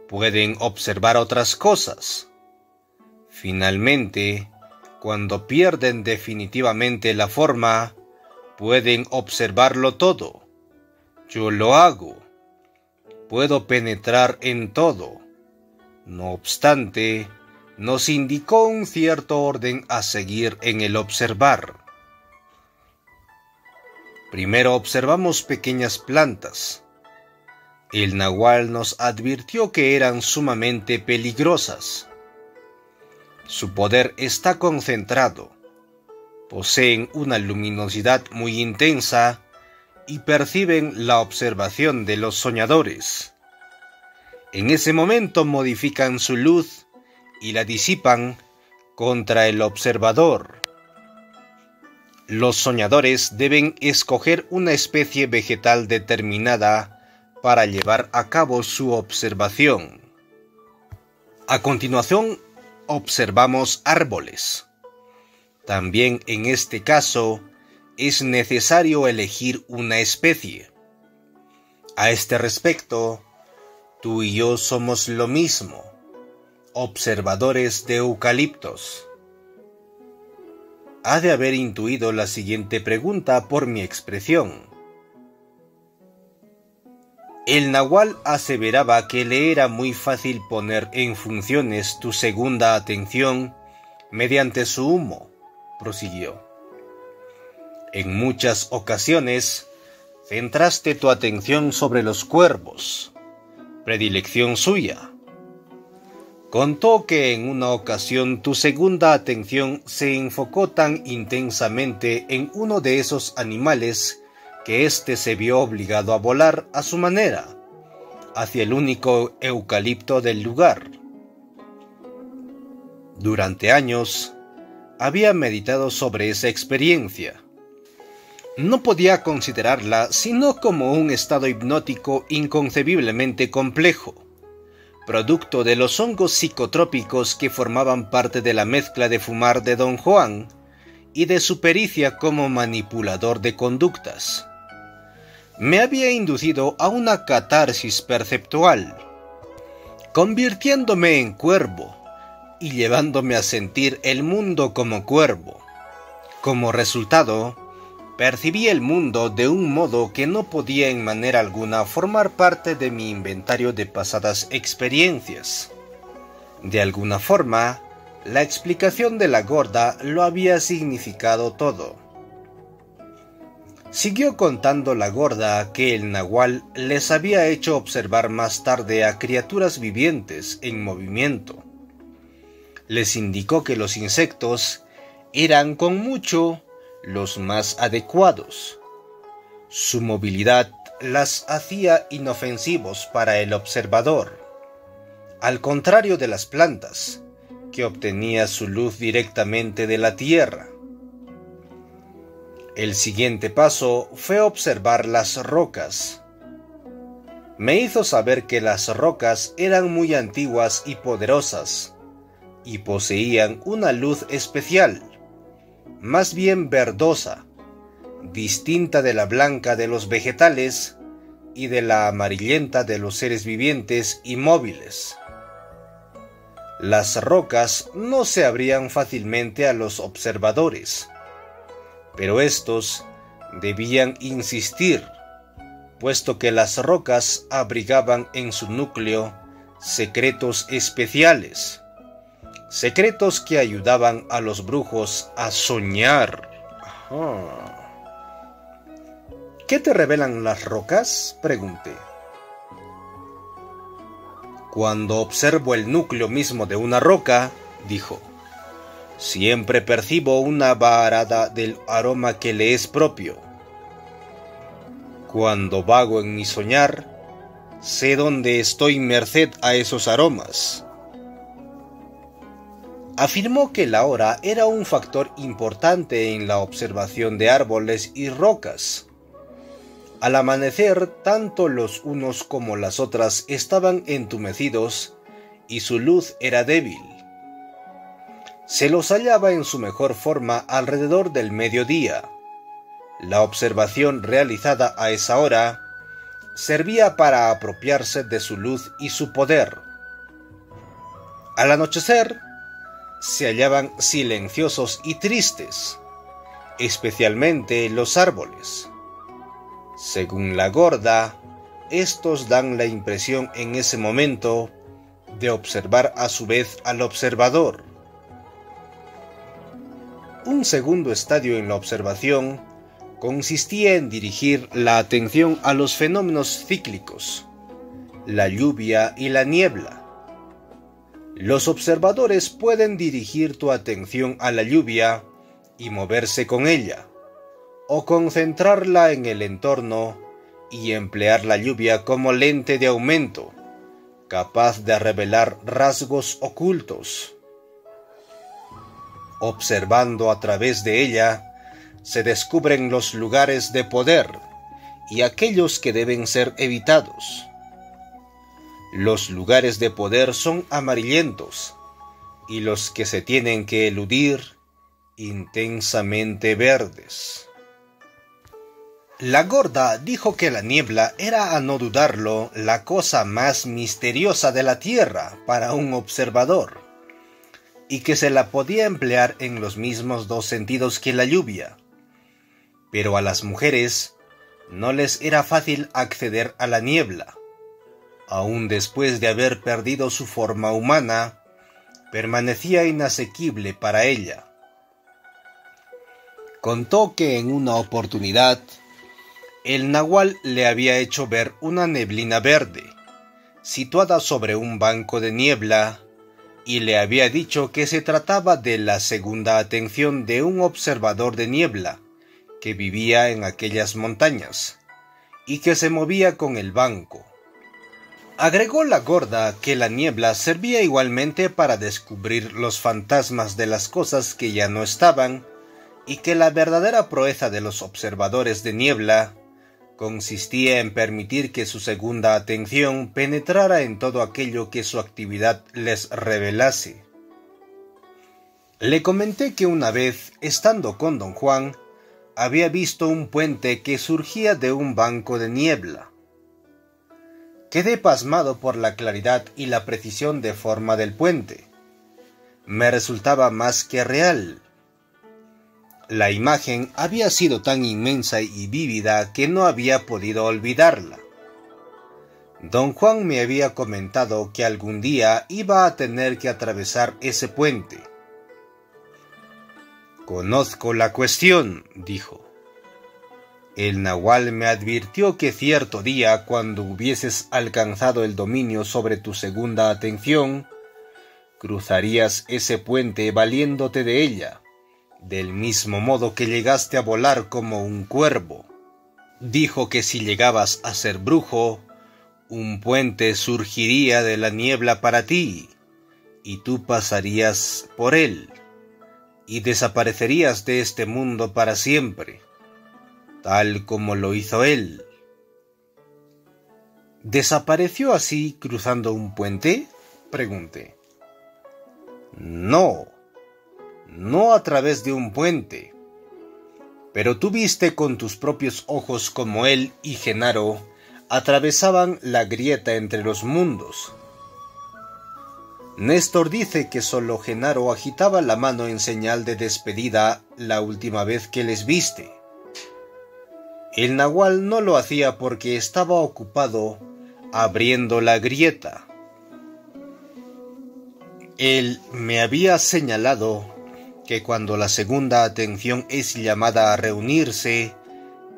pueden observar otras cosas. Finalmente, Cuando pierden definitivamente la forma, pueden observarlo todo. Yo lo hago. Puedo penetrar en todo. No obstante, nos indicó un cierto orden a seguir en el observar. Primero observamos pequeñas plantas. El nahual nos advirtió que eran sumamente peligrosas. Su poder está concentrado. Poseen una luminosidad muy intensa y perciben la observación de los soñadores. En ese momento modifican su luz y la disipan contra el observador. Los soñadores deben escoger una especie vegetal determinada para llevar a cabo su observación. A continuación, observamos árboles. También en este caso, es necesario elegir una especie. A este respecto, tú y yo somos lo mismo, observadores de eucaliptos. Ha de haber intuido la siguiente pregunta por mi expresión. El nahual aseveraba que le era muy fácil poner en funciones tu segunda atención mediante su humo, prosiguió. En muchas ocasiones, centraste tu atención sobre los cuervos, predilección suya. Contó que en una ocasión tu segunda atención se enfocó tan intensamente en uno de esos animales que éste se vio obligado a volar a su manera, hacia el único eucalipto del lugar. Durante años, había meditado sobre esa experiencia. No podía considerarla sino como un estado hipnótico inconcebiblemente complejo, producto de los hongos psicotrópicos que formaban parte de la mezcla de fumar de Don Juan y de su pericia como manipulador de conductas. Me había inducido a una catarsis perceptual, convirtiéndome en cuervo y llevándome a sentir el mundo como cuervo. Como resultado, percibí el mundo de un modo que no podía en manera alguna formar parte de mi inventario de pasadas experiencias. De alguna forma, la explicación de la gorda lo había significado todo. Siguió contando la gorda que el nahual les había hecho observar más tarde a criaturas vivientes en movimiento. Les indicó que los insectos eran con mucho los más adecuados. Su movilidad las hacía inofensivos para el observador, al contrario de las plantas, que obtenía su luz directamente de la tierra. El siguiente paso fue observar las rocas. Me hizo saber que las rocas eran muy antiguas y poderosas, y poseían una luz especial, más bien verdosa, distinta de la blanca de los vegetales y de la amarillenta de los seres vivientes y móviles. Las rocas no se abrían fácilmente a los observadores, pero estos debían insistir, puesto que las rocas abrigaban en su núcleo secretos especiales, secretos que ayudaban a los brujos a soñar. ¿Qué te revelan las rocas?, pregunté. Cuando observo el núcleo mismo de una roca, dijo, siempre percibo una varada del aroma que le es propio. Cuando vago en mi soñar, sé dónde estoy merced a esos aromas. Afirmó que la hora era un factor importante en la observación de árboles y rocas. Al amanecer, tanto los unos como las otras estaban entumecidos y su luz era débil. Se los hallaba en su mejor forma alrededor del mediodía. La observación realizada a esa hora servía para apropiarse de su luz y su poder. Al anochecer, se hallaban silenciosos y tristes, especialmente los árboles. Según la gorda, estos dan la impresión en ese momento de observar a su vez al observador. Un segundo estadio en la observación consistía en dirigir la atención a los fenómenos cíclicos, la lluvia y la niebla. Los observadores pueden dirigir tu atención a la lluvia y moverse con ella, o concentrarla en el entorno y emplear la lluvia como lente de aumento, capaz de revelar rasgos ocultos. Observando a través de ella, se descubren los lugares de poder y aquellos que deben ser evitados. Los lugares de poder son amarillentos y los que se tienen que eludir, intensamente verdes. La gorda dijo que la niebla era, a no dudarlo, la cosa más misteriosa de la tierra para un observador, y que se la podía emplear en los mismos dos sentidos que la lluvia. Pero a las mujeres no les era fácil acceder a la niebla. Aún después de haber perdido su forma humana, permanecía inasequible para ella. Contó que en una oportunidad el nahual le había hecho ver una neblina verde, situada sobre un banco de niebla, y le había dicho que se trataba de la segunda atención de un observador de niebla que vivía en aquellas montañas, y que se movía con el banco. Agregó la gorda que la niebla servía igualmente para descubrir los fantasmas de las cosas que ya no estaban, y que la verdadera proeza de los observadores de niebla consistía en permitir que su segunda atención penetrara en todo aquello que su actividad les revelase. Le comenté que una vez, estando con don Juan, había visto un puente que surgía de un banco de niebla. Quedé pasmado por la claridad y la precisión de forma del puente. Me resultaba más que real. La imagen había sido tan inmensa y vívida que no había podido olvidarla. Don Juan me había comentado que algún día iba a tener que atravesar ese puente. «Conozco la cuestión», dijo. «El nahual me advirtió que cierto día, cuando hubieses alcanzado el dominio sobre tu segunda atención, cruzarías ese puente valiéndote de ella, del mismo modo que llegaste a volar como un cuervo. Dijo que si llegabas a ser brujo, un puente surgiría de la niebla para ti, y tú pasarías por él, y desaparecerías de este mundo para siempre, tal como lo hizo él». «¿Desapareció así cruzando un puente?», pregunté. «No a través de un puente, pero tú viste con tus propios ojos cómo él y Genaro atravesaban la grieta entre los mundos. Néstor dice que solo Genaro agitaba la mano en señal de despedida la última vez que les viste. El nahual no lo hacía porque estaba ocupado abriendo la grieta. Él me había señalado que cuando la segunda atención es llamada a reunirse,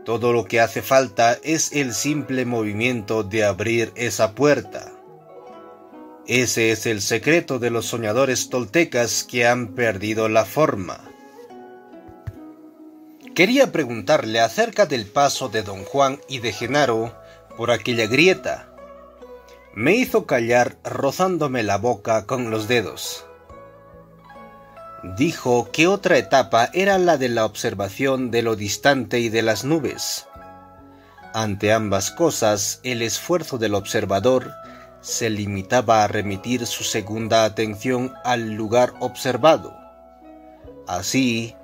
todo lo que hace falta es el simple movimiento de abrir esa puerta. Ese es el secreto de los soñadores toltecas que han perdido la forma. Quería preguntarle acerca del paso de don Juan y de Genaro por aquella grieta. Me hizo callar rozándome la boca con los dedos. Dijo que otra etapa era la de la observación de lo distante y de las nubes. Ante ambas cosas, el esfuerzo del observador se limitaba a remitir su segunda atención al lugar observado. Así,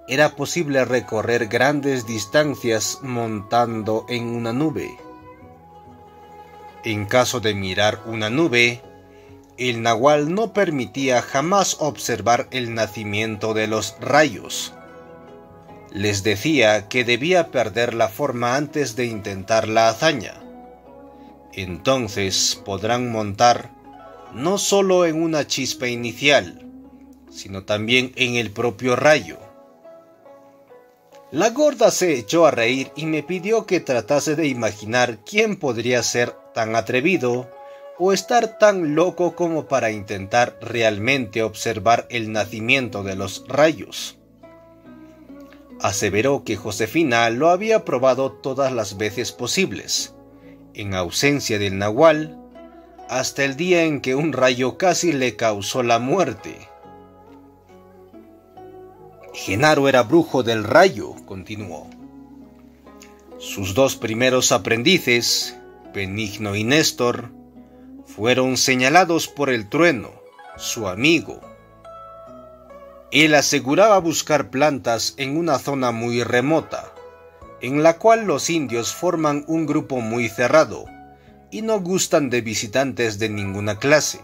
era posible recorrer grandes distancias montando en una nube. En caso de mirar una nube, el nahual no permitía jamás observar el nacimiento de los rayos. Les decía que debía perder la forma antes de intentar la hazaña. Entonces podrán montar no solo en una chispa inicial, sino también en el propio rayo. La gorda se echó a reír y me pidió que tratase de imaginar quién podría ser tan atrevido o estar tan loco como para intentar realmente observar el nacimiento de los rayos. Aseveró que Josefina lo había probado todas las veces posibles, en ausencia del nahual, hasta el día en que un rayo casi le causó la muerte. Genaro era brujo del rayo, continuó. Sus dos primeros aprendices, Benigno y Néstor, fueron señalados por el trueno, su amigo. Él aseguraba buscar plantas en una zona muy remota, en la cual los indios forman un grupo muy cerrado y no gustan de visitantes de ninguna clase.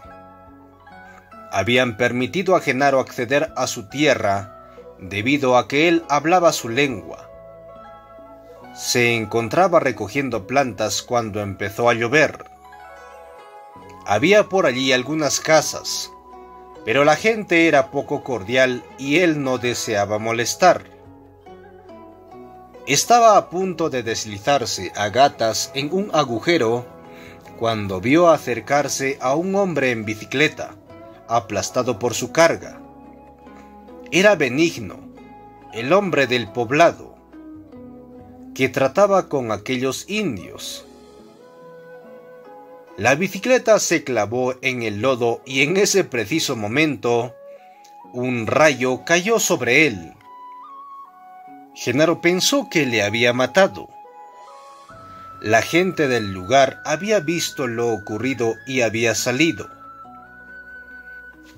Habían permitido a Genaro acceder a su tierra debido a que él hablaba su lengua. Se encontraba recogiendo plantas cuando empezó a llover. Había por allí algunas casas, pero la gente era poco cordial y él no deseaba molestar. Estaba a punto de deslizarse a gatas en un agujero cuando vio acercarse a un hombre en bicicleta, aplastado por su carga. Era Benigno, el hombre del poblado, que trataba con aquellos indios. La bicicleta se clavó en el lodo y en ese preciso momento, un rayo cayó sobre él. Genaro pensó que le había matado. La gente del lugar había visto lo ocurrido y había salido.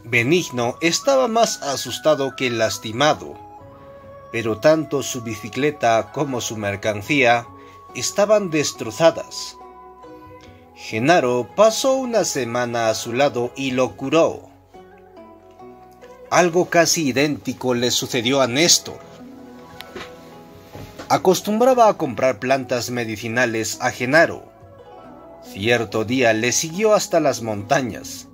Benigno estaba más asustado que lastimado, pero tanto su bicicleta como su mercancía estaban destrozadas. Genaro pasó una semana a su lado y lo curó. Algo casi idéntico le sucedió a Néstor. Acostumbraba a comprar plantas medicinales a Genaro. Cierto día le siguió hasta las montañas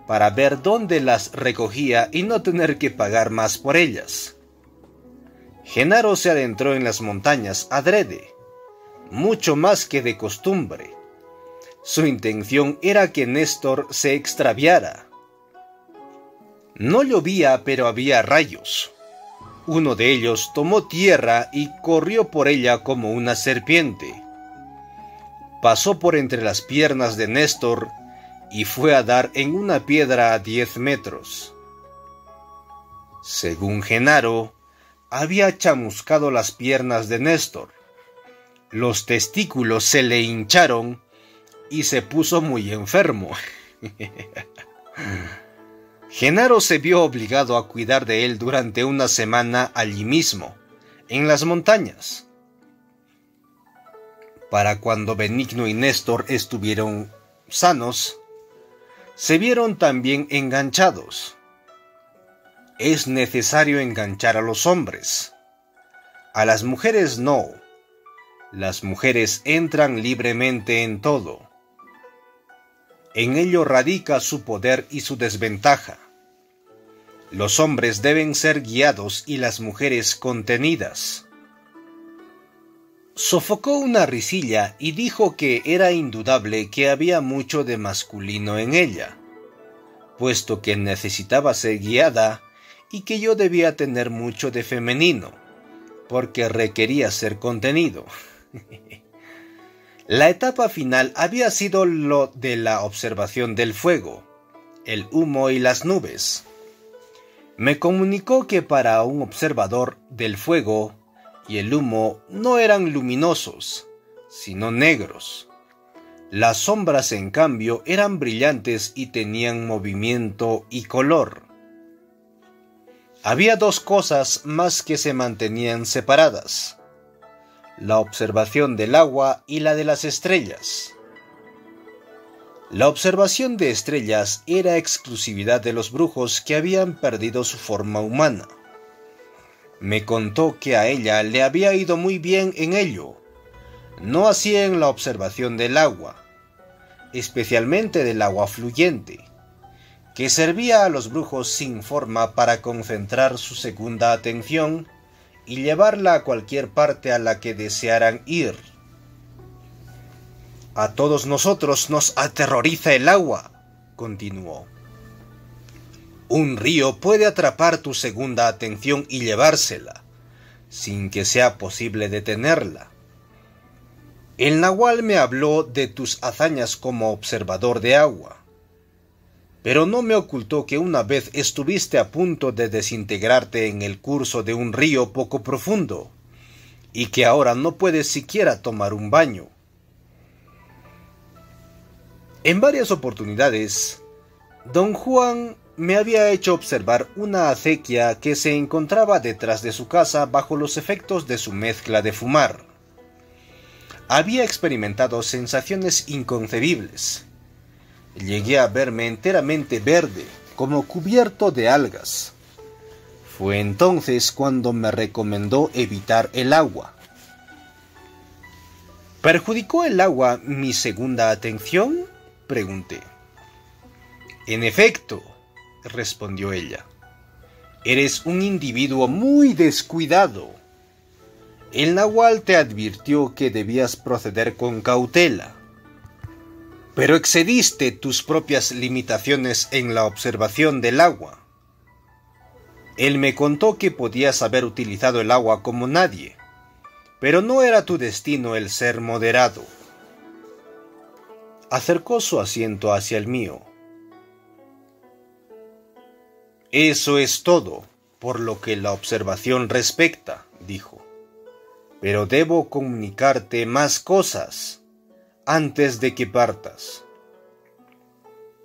para ver dónde las recogía y no tener que pagar más por ellas. Genaro se adentró en las montañas adrede, mucho más que de costumbre. Su intención era que Néstor se extraviara. No llovía, pero había rayos. Uno de ellos tomó tierra y corrió por ella como una serpiente. Pasó por entre las piernas de Néstor y fue a dar en una piedra a 10 metros. Según Genaro, había chamuscado las piernas de Néstor. Los testículos se le hincharon y se puso muy enfermo. Genaro se vio obligado a cuidar de él durante una semana allí mismo, en las montañas. Para cuando Benigno y Néstor estuvieron sanos, se vieron también enganchados. Es necesario enganchar a los hombres. A las mujeres no. Las mujeres entran libremente en todo. En ello radica su poder y su desventaja. Los hombres deben ser guiados y las mujeres contenidas. Sofocó una risilla y dijo que era indudable que había mucho de masculino en ella, puesto que necesitaba ser guiada y que yo debía tener mucho de femenino, porque requería ser contenido. La etapa final había sido lo de la observación del fuego, el humo y las nubes. Me comunicó que para un observador del fuego y el humo no eran luminosos, sino negros. Las sombras, en cambio, eran brillantes y tenían movimiento y color. Había dos cosas más que se mantenían separadas: la observación del agua y la de las estrellas. La observación de estrellas era exclusividad de los brujos que habían perdido su forma humana. Me contó que a ella le había ido muy bien en ello, no así en la observación del agua, especialmente del agua fluyente, que servía a los brujos sin forma para concentrar su segunda atención y llevarla a cualquier parte a la que desearan ir. A todos nosotros nos aterroriza el agua, continuó. Un río puede atrapar tu segunda atención y llevársela, sin que sea posible detenerla. El nahual me habló de tus hazañas como observador de agua, pero no me ocultó que una vez estuviste a punto de desintegrarte en el curso de un río poco profundo, y que ahora no puedes siquiera tomar un baño. En varias oportunidades, don Juan me había hecho observar una acequia que se encontraba detrás de su casa bajo los efectos de su mezcla de fumar. Había experimentado sensaciones inconcebibles. Llegué a verme enteramente verde, como cubierto de algas. Fue entonces cuando me recomendó evitar el agua. ¿Perjudicó el agua mi segunda atención?, pregunté. En efecto, respondió ella. Eres un individuo muy descuidado. El nahual te advirtió que debías proceder con cautela, pero excediste tus propias limitaciones en la observación del agua. Él me contó que podías haber utilizado el agua como nadie, pero no era tu destino el ser moderado. Acercó su asiento hacia el mío. Eso es todo, por lo que la observación respecta, dijo. Pero debo comunicarte más cosas antes de que partas.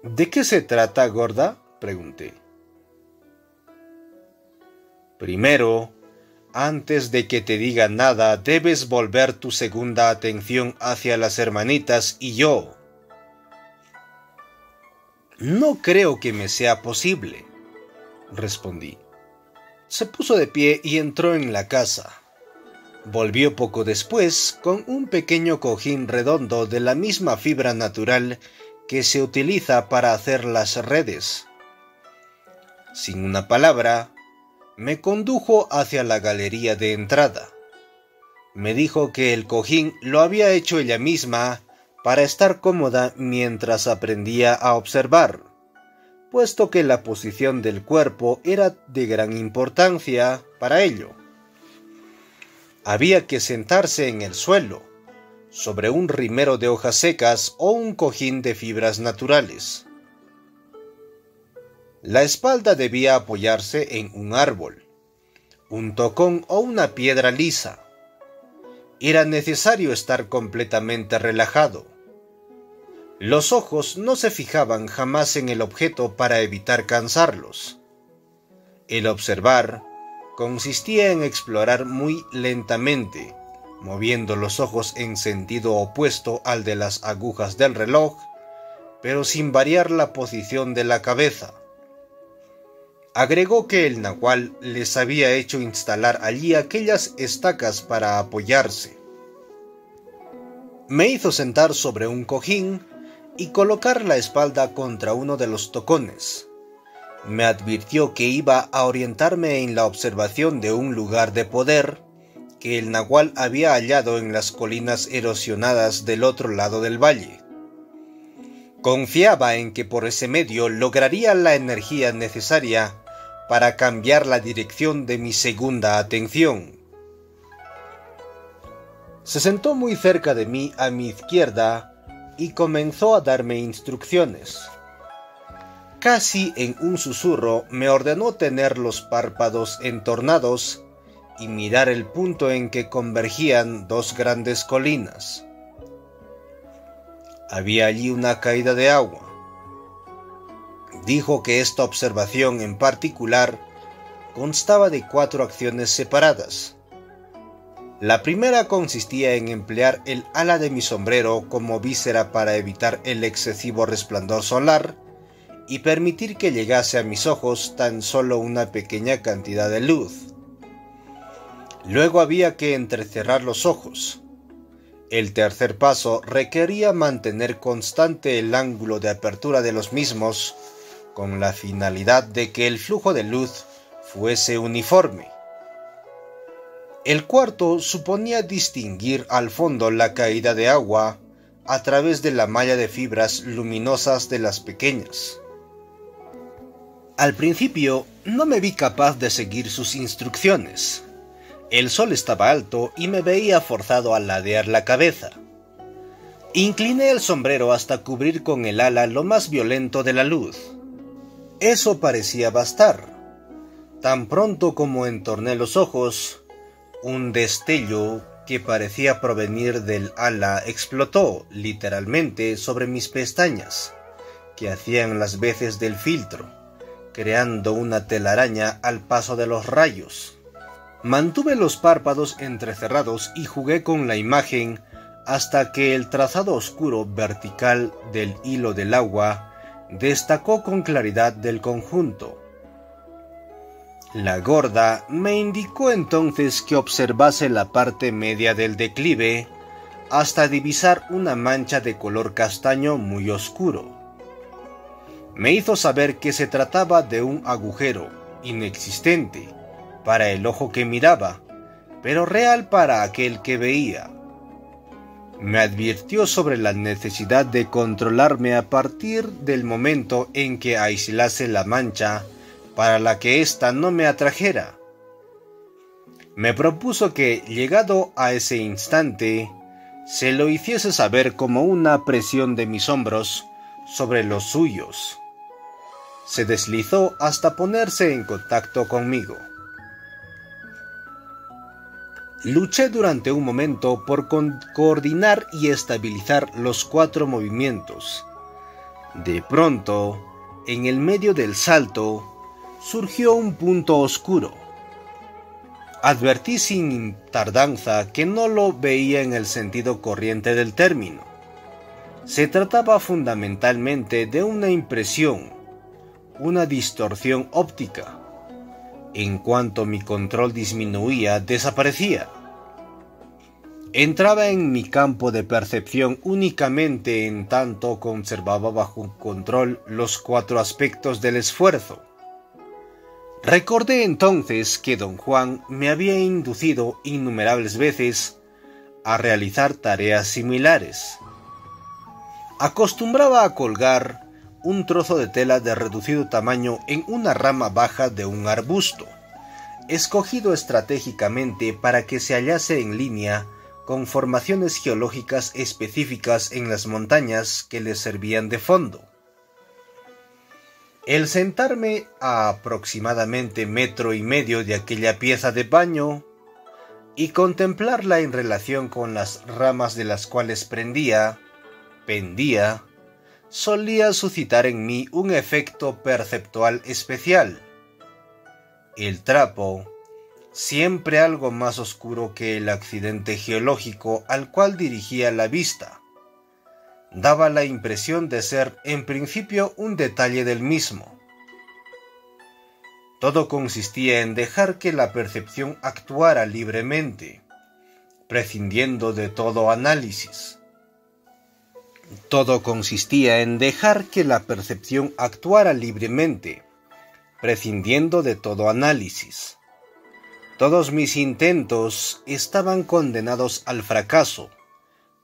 ¿De qué se trata, gorda?, pregunté. Primero, antes de que te diga nada, debes volver tu segunda atención hacia las hermanitas y yo. No creo que me sea posible, respondí. Se puso de pie y entró en la casa. Volvió poco después con un pequeño cojín redondo de la misma fibra natural que se utiliza para hacer las redes. Sin una palabra, me condujo hacia la galería de entrada. Me dijo que el cojín lo había hecho ella misma para estar cómoda mientras aprendía a observar, puesto que la posición del cuerpo era de gran importancia para ello. Había que sentarse en el suelo, sobre un rimero de hojas secas o un cojín de fibras naturales. La espalda debía apoyarse en un árbol, un tocón o una piedra lisa. Era necesario estar completamente relajado. Los ojos no se fijaban jamás en el objeto para evitar cansarlos. El observar consistía en explorar muy lentamente, moviendo los ojos en sentido opuesto al de las agujas del reloj, pero sin variar la posición de la cabeza. Agregó que el nahual les había hecho instalar allí aquellas estacas para apoyarse. Me hizo sentar sobre un cojín y colocar la espalda contra uno de los tocones. Me advirtió que iba a orientarme en la observación de un lugar de poder que el nahual había hallado en las colinas erosionadas del otro lado del valle. Confiaba en que por ese medio lograría la energía necesaria para cambiar la dirección de mi segunda atención. Se sentó muy cerca de mí a mi izquierda y comenzó a darme instrucciones. Casi en un susurro me ordenó tener los párpados entornados y mirar el punto en que convergían dos grandes colinas. Había allí una caída de agua. Dijo que esta observación en particular constaba de 4 acciones separadas. La primera consistía en emplear el ala de mi sombrero como víscera para evitar el excesivo resplandor solar y permitir que llegase a mis ojos tan solo una pequeña cantidad de luz. Luego había que entrecerrar los ojos. El tercer paso requería mantener constante el ángulo de apertura de los mismos, con la finalidad de que el flujo de luz fuese uniforme. El cuarto suponía distinguir al fondo la caída de agua a través de la malla de fibras luminosas de las pequeñas. Al principio no me vi capaz de seguir sus instrucciones. El sol estaba alto y me veía forzado a ladear la cabeza. Incliné el sombrero hasta cubrir con el ala lo más violento de la luz. Eso parecía bastar. Tan pronto como entorné los ojos, un destello que parecía provenir del ala explotó literalmente sobre mis pestañas, que hacían las veces del filtro, creando una telaraña al paso de los rayos. Mantuve los párpados entrecerrados y jugué con la imagen hasta que el trazado oscuro vertical del hilo del agua destacó con claridad del conjunto. La gorda me indicó entonces que observase la parte media del declive hasta divisar una mancha de color castaño muy oscuro. Me hizo saber que se trataba de un agujero inexistente para el ojo que miraba, pero real para aquel que veía. Me advirtió sobre la necesidad de controlarme a partir del momento en que aislase la mancha para la que ésta no me atrajera. Me propuso que, llegado a ese instante, se lo hiciese saber como una presión de mis hombros sobre los suyos. Se deslizó hasta ponerse en contacto conmigo. Luché durante un momento por coordinar y estabilizar los 4 movimientos. De pronto, en el medio del salto, surgió un punto oscuro. Advertí sin tardanza que no lo veía en el sentido corriente del término. Se trataba fundamentalmente de una impresión, una distorsión óptica. En cuanto mi control disminuía, desaparecía. Entraba en mi campo de percepción únicamente en tanto conservaba bajo control los 4 aspectos del esfuerzo. Recordé entonces que don Juan me había inducido innumerables veces a realizar tareas similares. Acostumbraba a colgar un trozo de tela de reducido tamaño en una rama baja de un arbusto, escogido estratégicamente para que se hallase en línea con formaciones geológicas específicas en las montañas que le servían de fondo. El sentarme a aproximadamente 1,5 metros de aquella pieza de paño y contemplarla en relación con las ramas de las cuales pendía, solía suscitar en mí un efecto perceptual especial. El trapo, siempre algo más oscuro que el accidente geológico al cual dirigía la vista, daba la impresión de ser en principio un detalle del mismo. Todo consistía en dejar que la percepción actuara libremente, prescindiendo de todo análisis. Todo consistía en dejar que la percepción actuara libremente, prescindiendo de todo análisis. Todos mis intentos estaban condenados al fracaso,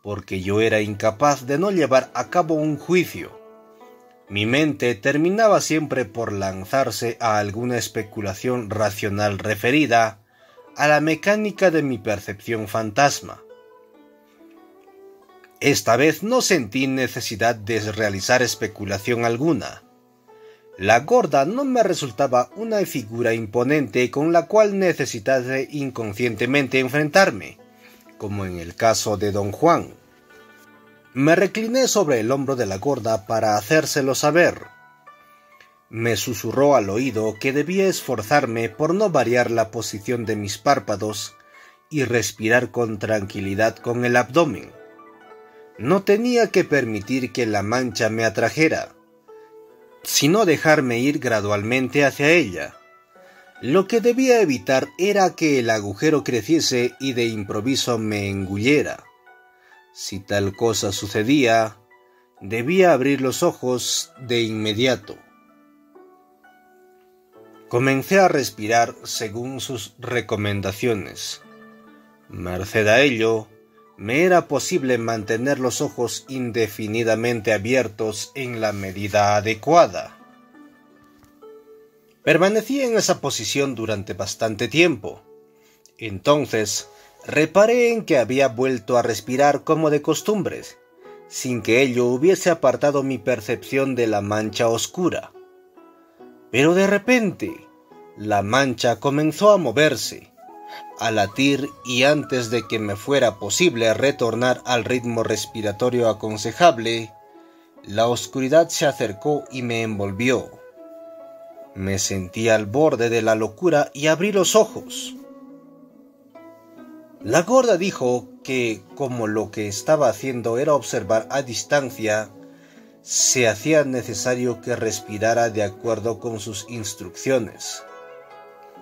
porque yo era incapaz de no llevar a cabo un juicio. Mi mente terminaba siempre por lanzarse a alguna especulación racional referida a la mecánica de mi percepción fantasma. Esta vez no sentí necesidad de realizar especulación alguna. La gorda no me resultaba una figura imponente con la cual necesitase inconscientemente enfrentarme, como en el caso de don Juan. Me recliné sobre el hombro de la gorda para hacérselo saber. Me susurró al oído que debía esforzarme por no variar la posición de mis párpados y respirar con tranquilidad con el abdomen. No tenía que permitir que la mancha me atrajera, sino dejarme ir gradualmente hacia ella. Lo que debía evitar era que el agujero creciese y de improviso me engullera. Si tal cosa sucedía, debía abrir los ojos de inmediato. Comencé a respirar según sus recomendaciones. Merced a ello, me era posible mantener los ojos indefinidamente abiertos en la medida adecuada. Permanecí en esa posición durante bastante tiempo. Entonces, reparé en que había vuelto a respirar como de costumbre, sin que ello hubiese apartado mi percepción de la mancha oscura. Pero de repente, la mancha comenzó a moverse, a latir, y antes de que me fuera posible retornar al ritmo respiratorio aconsejable, la oscuridad se acercó y me envolvió. Me sentí al borde de la locura y abrí los ojos. La gorda dijo que, como lo que estaba haciendo era observar a distancia, se hacía necesario que respirara de acuerdo con sus instrucciones.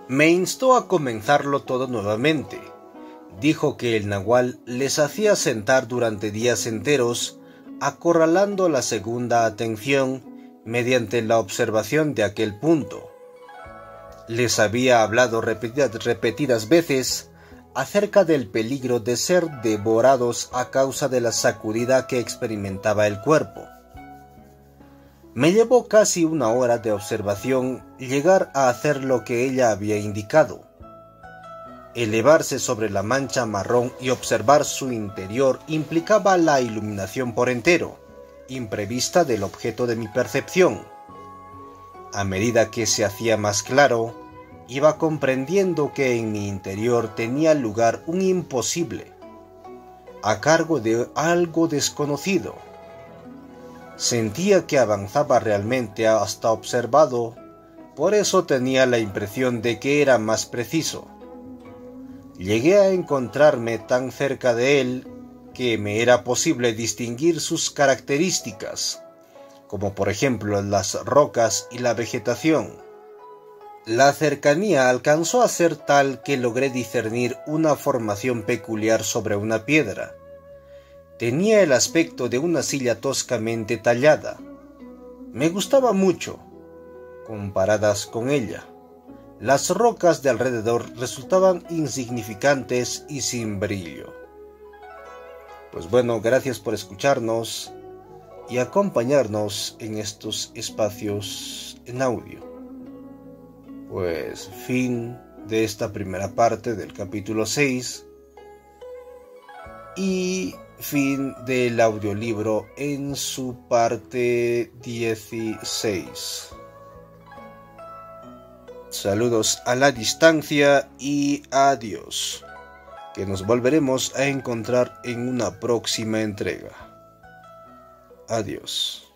Me instó a comenzarlo todo nuevamente. Dijo que el nahual les hacía sentar durante días enteros, acorralando la segunda atención mediante la observación de aquel punto. Les había hablado repetidas veces acerca del peligro de ser devorados a causa de la sacudida que experimentaba el cuerpo. Me llevó casi una hora de observación llegar a hacer lo que ella había indicado. Elevarse sobre la mancha marrón y observar su interior implicaba la iluminación por entero, imprevista del objeto de mi percepción. A medida que se hacía más claro, iba comprendiendo que en mi interior tenía lugar un imposible, a cargo de algo desconocido. Sentía que avanzaba realmente hasta observado, por eso tenía la impresión de que era más preciso. Llegué a encontrarme tan cerca de él que me era posible distinguir sus características, como por ejemplo las rocas y la vegetación. La cercanía alcanzó a ser tal que logré discernir una formación peculiar sobre una piedra. Tenía el aspecto de una silla toscamente tallada. Me gustaba mucho, comparadas con ella. Las rocas de alrededor resultaban insignificantes y sin brillo. Pues bueno, gracias por escucharnos y acompañarnos en estos espacios en audio. Pues fin de esta primera parte del capítulo 6 y fin del audiolibro en su parte 16. Saludos a la distancia y adiós, que nos volveremos a encontrar en una próxima entrega. Adiós.